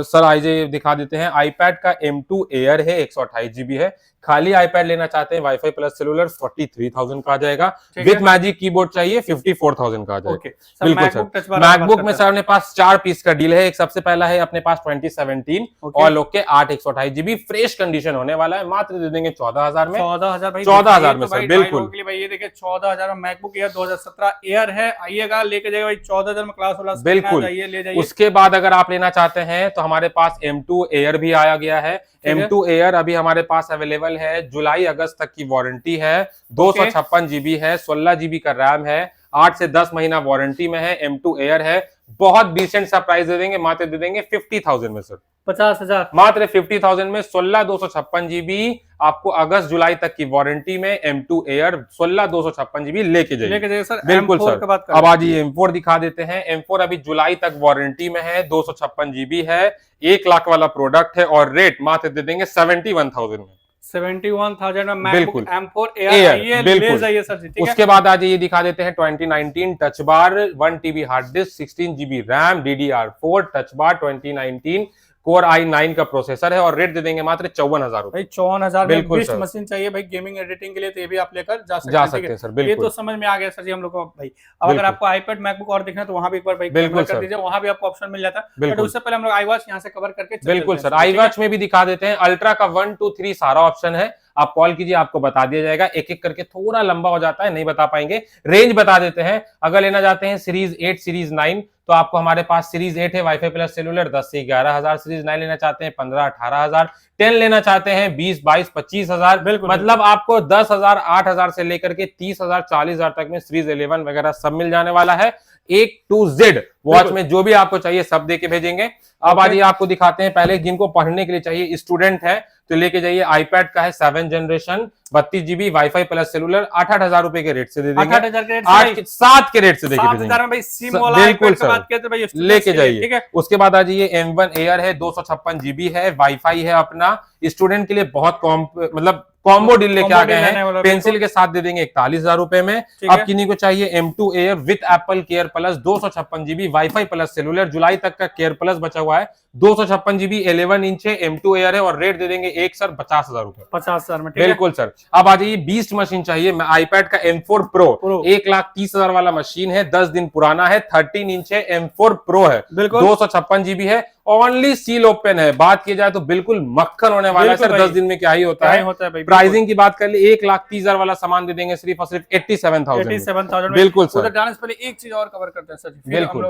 सर आइए दिखा देते हैं। आईपैड का M2 Air है, 128 GB है। खाली आईपैड लेना चाहते हैं वाईफाई प्लस सेलुलर, 43,000 का आ जाएगा। विद मैजिक कीबोर्ड चाहिए 54,000 का आ जाएगा। बिल्कुल सर। मैकबुक में सर अपने पास 4 पीस का डील है। एक सबसे पहला है अपने पास 2017 और लोग के 8 128 GB, फ्रेश कंडीशन होने वाला है, मात्र दे देंगे 14,000 में। 14,000 में सर, बिल्कुल। ये देखिए 14,000 में मैकबुक एयर 2017 एयर है, आइएगा लेके जाएगा भाई 14,000 में, क्लास वाला बिल्कुल ले जाइए। उसके बाद अगर आप लेना चाहते हैं तो हमारे पास M2 Air भी आया गया है। M2 Air अभी हमारे पास अवेलेबल है, जुलाई अगस्त तक की वारंटी है, 256 GB है, 16 GB का रैम है, 8 से 10 महीना वारंटी में है। M2 Air है, बहुत डिसेंट सा प्राइस दे देंगे, मात्र दे देंगे 50,000 में सर, 50,000 मात्र 50,000 में। 16 256 GB आपको अगस्त जुलाई तक की वारंटी में M2 Air 16 256 GB लेके जाइए सर। बिल्कुल सर। अब आज ये M4 दिखा देते हैं। M4 अभी जुलाई तक वारंटी में है, 256 GB है, 1 लाख वाला प्रोडक्ट है और रेट मात्र दे देंगे 71,000 में। 71,000 में बिल्कुल। मैकबुक M4 Air आइए ले जाइए सर जी, ठीक है। उसके बाद आज ये दिखा देते हैं 2019 touch bar 1 TB hard disk 16 GB RAM DDR4 touch bar 2019 core i9 का प्रोसेसर है और रेट दे देंगे मात्र 54,000 भाई 54,000 में बिल्कुल बेस्ट सर। मशीन चाहिए भाई गेमिंग एडिटिंग के लिए, तो ये भी आप लेकर जा जा सकते सकते हैं सर, ये बिल्कुल। तो समझ में आ गया सर जी हम लोग को भाई। अब अगर बिल्कुल। आपको आईपैड मैकबुक और देखना है तो वहां भी एक बार भाई बिल्कुल कैमरा कर सर। दीजिए, वहां भी आपको ऑप्शन मिल जाता है। बट बिल्कुल। उससे पहले हम लोग iWatch यहाँ से कवर करके बिल्कुल सर, iWatch में भी दिखा देते हैं। अल्ट्रा का 1 2 3 सारा ऑप्शन है, आप कॉल कीजिए आपको बता दिया जाएगा। एक एक करके थोड़ा लंबा हो जाता है, नहीं बता पाएंगे। रेंज बता देते हैं, अगर लेना चाहते हैं सीरीज 8 सीरीज 9 तो आपको हमारे पास सीरीज 8 है वाईफाई प्लस सेलुलर 10 से 11,000, सीरीज 9 लेना चाहते हैं 15-18,000, 10 लेना चाहते हैं 20-22-25,000। मतलब आपको 10,000 8,000 से लेकर के 30,000 40,000 तक में सीरीज 11 वगैरह सब मिल जाने वाला है। A to Z वॉच में जो भी आपको चाहिए सब देके भेजेंगे। अब आज आपको दिखाते हैं, पहले जिनको पढ़ने के लिए चाहिए, स्टूडेंट है तो लेके जाइए। आईपैड का है 7 generation 32 GB wifi plus cellular 8,000 रुपए के रेट से दे देंगे। 8,000 के रेट से 7 के रेट से देके भेजेंगे। 7,000 में भाई सिम वाला बिल्कुल iPad की बात किया तो भाई लेके जाइए। ठीक है। उसके बाद आ जाइए M1 Air है 256 GB है, वाईफाई है अपना। स्टूडेंट के लिए बहुत मतलब कॉम्बो डील लेके आ गए हैं, पेंसिल के साथ दे देंगे 41,000 रुपए में। अब किन्हीं को चाहिए M2 Air with Apple care plus 256 GB wifi plus cellular, जुलाई तक का केयर प्लस बचा हुआ है। 256 GB 11 इंच है, M2 Air है और रेट दे देंगे एक सर 50,000 रुपए। 50,000 में बिल्कुल सर। अब आ जाइए बीस्ट मशीन चाहिए, आईपैड का M4 Pro 1,30,000 वाला मशीन है, 10 दिन पुराना है, 13 इंच है, M4 Pro है, 256 GB है, ओनली सील ओपन है। बात की जाए तो बिल्कुल मक्खन होने वाला है सर, 10 दिन में क्या ही होता है। प्राइसिंग की बात कर ली 1,30,000 वाला सामान दे देंगे सिर्फ और सिर्फ 87,000। बिल्कुल सर। उधर जाने से पहले एक चीज और कवर करते हैं सर, बिल्कुल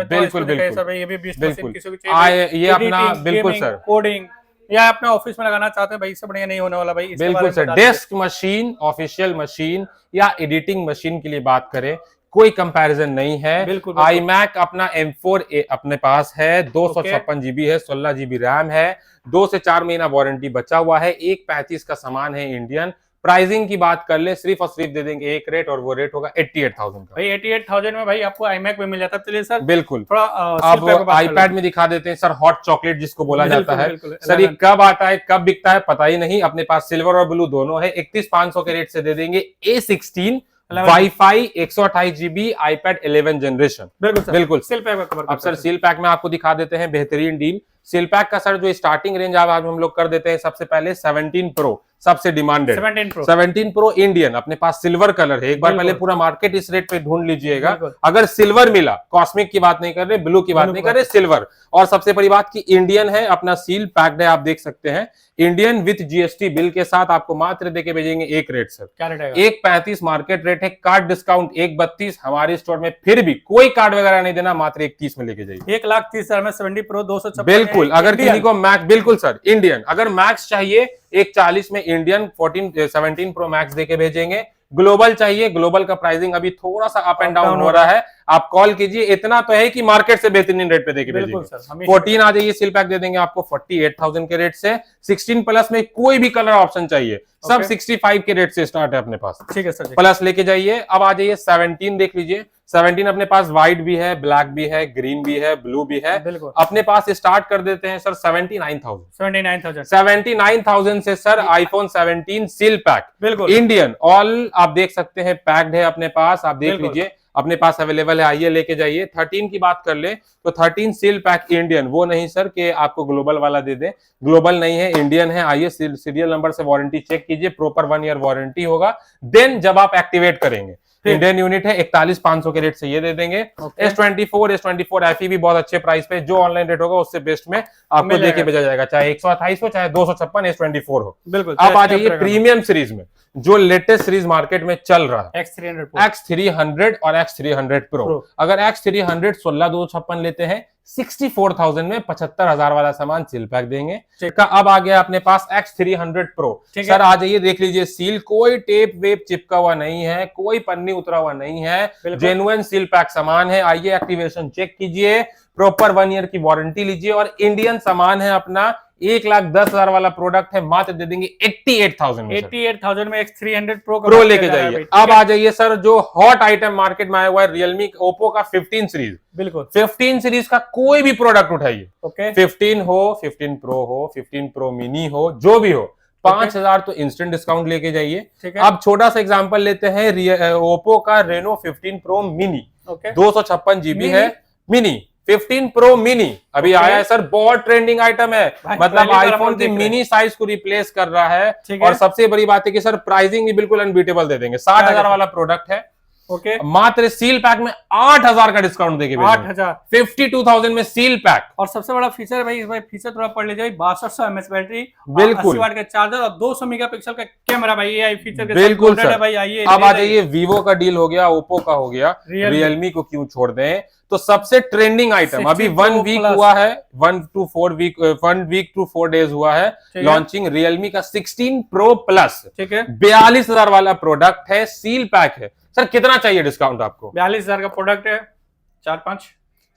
बिल्कुल ये अपना बिल्कुल सर कोडिंग या अपने ऑफिस में लगाना चाहते हैं भाई, इससे बढ़िया नहीं होने वाला भाई। बिल्कुल sir, desk machine, official machine या एडिटिंग मशीन के लिए बात करें कोई कंपैरिजन नहीं है। iMac अपना M4 अपने पास है, 256 GB है, 16 GB रैम है, 2 से 4 महीना वारंटी बचा हुआ है, 1,35 का सामान है इंडियन। प्राइसिंग की बात कर ले सिर्फ और सिर्फ दे देंगे एक रेट और वो रेट होगा 88,000 का। भाई 88,000 में भाई आपको iMac में मिल जाता है। चलिए सर बिल्कुल थोड़ा अब आईपैड में दिखा देते हैं सर, हॉट चॉकलेट जिसको बोला जाता है सर, ये कब आता है कब बिकता है पता ही नहीं। अपने पास सिल्वर और ब्लू दोनों है, 31,500 के रेट से दे देंगे A16 wifi 128 GB iPad 11 generation. बिल्कुल सील पैक। अब सर सील पैक में आपको दिखा देते हैं बेहतरीन डील। सील पैक का सर जो स्टार्टिंग रेंज आज हम लोग कर देते हैं, सबसे पहले 17 Pro सबसे डिमांडेड 17 Pro इंडियन अपने पास सिल्वर कलर है। एक बार पहले पूरा मार्केट इस रेट पे ढूंढ लीजिएगा। अगर सिल्वर मिला, कॉस्मिक की बात नहीं कर रहे, ब्लू की बात नहीं कर रहे, सिल्वर। और सबसे बड़ी बात की इंडियन है, अपना सील पैक्ड है, आप देख सकते हैं इंडियन विथ GST बिल के साथ आपको मात्र देके भेजेंगे एक रेट सर। क्या रेट है? 1,35 मार्केट रेट है, कार्ड डिस्काउंट 1,32 हमारे स्टोर में, फिर भी कोई कार्ड वगैरह नहीं देना, मात्र 31 में लेके जाइए। 1,30,000 में 70 Pro 256। बिल्कुल। अगर किसी को मैक्स, बिल्कुल सर इंडियन, अगर मैक्स चाहिए 1,40 में इंडियन 17 Pro मैक्स देके भेजेंगे। ग्लोबल चाहिए, ग्लोबल का प्राइसिंग अभी थोड़ा सा अप एंड डाउन हो रहा है, आप कॉल कीजिए। इतना तो है कि मार्केट से बेहतरीन रेट पे देके भेजेंगे। 14 आ जाइए, सील पैक दे देंगे आपको 48,000 के रेट से। 16 प्लस में कोई भी कलर ऑप्शन चाहिए, सब 65 के रेट से स्टार्ट है अपने पास। ठीक है सर, प्लस लेके जाइए। अब आ जाइए 17 देख लीजिए। 17 अपने पास व्हाइट भी है, ब्लैक भी है, ग्रीन भी है, ब्लू भी है। अपने पास स्टार्ट कर देते हैं सर 79,000 से sir iPhone 17 seal pack Indian all आप देख सकते हैं, पैक्ड है अपने पास, आप देख लीजिए अपने पास अवेलेबल है, आइए लेके जाइए। 13 की बात कर ले तो 13 सील पैक इंडियन, वो नहीं सर कि आपको ग्लोबल वाला दे दे, ग्लोबल नहीं है, इंडियन है। आइए सीरियल नंबर से वारंटी चेक कीजिए, प्रॉपर 1 ईयर वारंटी होगा। देन जब आप एक्टिवेट करेंगे, इंडियन यूनिट है, 41,500 के रेट से ये दे देंगे। S24 FE भी बहुत अच्छे प्राइस पे, जो ऑनलाइन रेट होगा उससे बेस्ट में आपको देके भेजा जाएगा, चाहे 128 हो चाहे 256 S24 हो। बिल्कुल। अब आ जाइए प्रीमियम सीरीज में, जो लेटेस्ट सीरीज मार्केट में चल रहा है, X300 और X300 Pro। अगर X300 16,256 लेते हैं 64,000 में 75,000 वाला सामान सील पैक देंगे। अब आ गया अपने पास X300 Pro। सर आ जाइए, देख लीजिए सील, कोई टेप वेप चिपका हुआ नहीं है, कोई पन्नी उतरा हुआ नहीं है, जेन्युइन सील पैक सामान है। आइए एक्टिवेशन चेक कीजिए, प्रॉपर 1 ईयर की वारंटी लीजिए और इंडियन सामान है अपना। 1,10,000 वाला प्रोडक्ट है, मात्र दे देंगे 88,000 में। 88,000 में X300 Pro लेके जाइए। अब आ जाइए सर, जो हॉट आइटम मार्केट में आया हुआ है, रियलमी ओप्पो का 15 सीरीज। बिल्कुल 15 सीरीज का कोई भी प्रोडक्ट उठाइए, ओके 15 हो, 15 Pro हो, 15 Pro मिनी हो, जो भी हो, 5,000 तो इंस्टेंट डिस्काउंट लेके जाइए। ठीक है। अब छोटा सा एग्जांपल लेते हैं ओप्पो का Reno 15 pro mini, okay 256 GB है, मिनी 15 प्रो मिनी अभी आया है सर, बहुत ट्रेंडिंग आइटम है, मतलब आईफोन की मिनी साइज को रिप्लेस कर रहा है। और सबसे बड़ी बात है कि सर प्राइसिंग भी बिल्कुल अनबीटेबल दे देंगे। 60,000 वाला प्रोडक्ट है, ओके मात्र सील पैक में 8,000 का डिस्काउंट देके 8,000 52,000 में सील पैक। और सबसे बड़ा फीचर है भाई, इस भाई फीचर थोड़ा पढ़ लीजिए भाई, 6200 mAh बैटरी, बिल्कुल 80 वाट का चार्जर और 200 मेगापिक्सल का कैमरा भाई, ये फीचर के बिल्कुल साथ है भाई। आइए अब आ जाइए, वीवो का डील हो गया, ओप्पो का हो गया, रियलमी को क्यों छोड़ दें। तो सबसे ट्रेंडिंग आइटम अभी 1 वीक हुआ है, 1 वीक टू 4 डेज हुआ है लॉन्चिंग, रियलमी का 16 प्रो प्लस, ठीक है 42,000 वाला प्रोडक्ट है, सील पैक है। सर कितना चाहिए डिस्काउंट आपको? 42,000 का प्रोडक्ट है, 4-5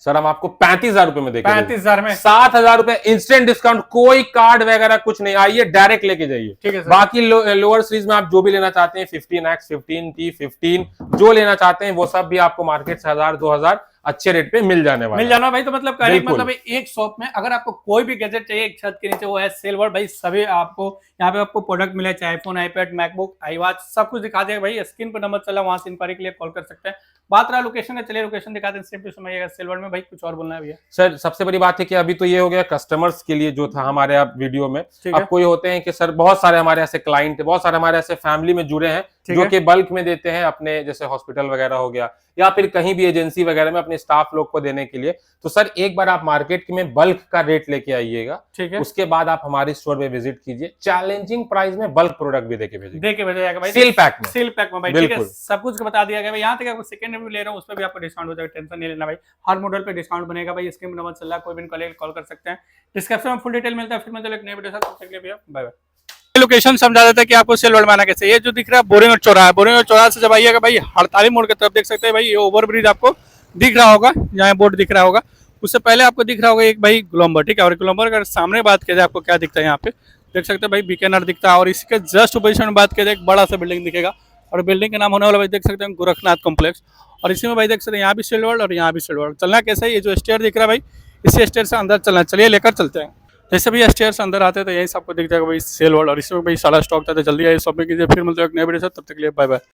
सर हम आपको 35,000 रुपए में देंगे। 35,000 में 7,000 रुपए इंस्टेंट डिस्काउंट, कोई कार्ड वगैरह कुछ नहीं, आइए डायरेक्ट लेके जाइए। ठीक है सर। बाकी लोअर सीरीज में आप जो भी लेना चाहते हैं, 15X, 15T, 15 जो लेना चाहते हैं वो सब भी आपको मार्केट से 1,000-2,000 अच्छे रेट पे मिल जाने भाई। तो मतलब मतलब एक शॉप में अगर आपको कोई भी गैजेट चाहिए एक छत के नीचे, वो है सेल वर्ल्ड भाई। सभी आपको यहाँ पे आपको प्रोडक्ट मिले, चाहे आईफोन, आईपैड, मैकबुक, आईवॉच, सब कुछ दिखा देगा भाई। स्क्रीन पर नंबर चला, वहां से इंक्वायरी के लिए कॉल कर सकते हैं। बात रहा लोकेशन का, चलिए लोकेशन दिखाते हैं, सिंपली समझिएगा सेल वर्ल्ड में। भाई कुछ और बोलना है भैया? सर सबसे बड़ी बात है कि अभी तो ये हो गया कस्टमर्स के लिए जो था हमारे आप वीडियो में। अब कोई होते हैं कि सर बहुत सारे हमारे ऐसे क्लाइंट, बहुत सारे हमारे ऐसे फैमिली में जुड़े हैं जो कि बल्क में देते हैं अपने, जैसे हॉस्पिटल वगैरह हो गया या फिर कहीं भी एजेंसी वगैरह में अपने स्टाफ लोग को देने के लिए। तो सर एक बार आप मार्केट में बल्क का रेट लेके आइएगा, ठीक है, उसके बाद आप हमारे स्टोर पे विजिट कीजिए, चैलेंजिंग प्राइस में बल्क प्रोडक्ट भी देके भेजिएगा भाई, सील पैक में भाई। ठीक है, सब कुछ बता दिया गया भाई। यहाँ तक आपको सेकंड रिव्यू ले रहा हूँ, उस पर भी आपको डिस्काउंट हो जाएगा, टेंशन नहीं लेना भाई। हर मॉडल पे डिस्काउंट बनेगा भाई। स्क्रीन पर नंबर चल रहा है, कोई भी कॉल कर सकते हैं। डिस्क्रिप्शन में फुल डिटेल मिलता है। फिर मैं एक नए वीडियो साथ, तब तक के लिए बाय बाय। लोकेशन समझा देता है कि आपको सेल वर्ल्ड में आना कैसे। ये जो दिख रहा है बोरिंग और चौराहा, बोरिंग और चौराहा से जब आइएगा भाई, हड़ताली मोड़ की तरफ देख सकते हैं भाई, ये ओवर ब्रिज आपको दिख रहा होगा, यहाँ बोर्ड दिख रहा होगा। उससे पहले आपको दिख रहा होगा एक भाई ग्लोम्बर, ठीक है। और ग्लोम्बर का सामने बात किया जाए, आपको क्या दिखता है यहाँ पे देख सकते हैं भाई, बीकानेर दिखता है। और इसके जस्ट पोजीशन में बात किया जाए, एक बड़ा सा बिल्डिंग दिखेगा, और बिल्डिंग का नाम होने वाला भाई देख सकते हैं गोरखनाथ कॉम्प्लेक्स। और इसी में भाई देख सकते हैं यहाँ भी सेल वर्ल्ड और यहाँ भी सेल वर्ल्ड। चलना कैसे है, ये जो स्टेयर दिख रहा है भाई, इसी स्टेयर से अंदर चलना, चलिए लेकर चलते हैं। जैसे भी स्टेयर से अंदर आते हैं तो यही सबको दिख जाएगा भाई सेल वर्ल्ड। और इसमें भाई सारा स्टॉक था, तो जल्दी आइए शॉपिंग कीजिए। फिर मिलते हैं एक नए वीडियो से, तब तक के लिए बाय बाय।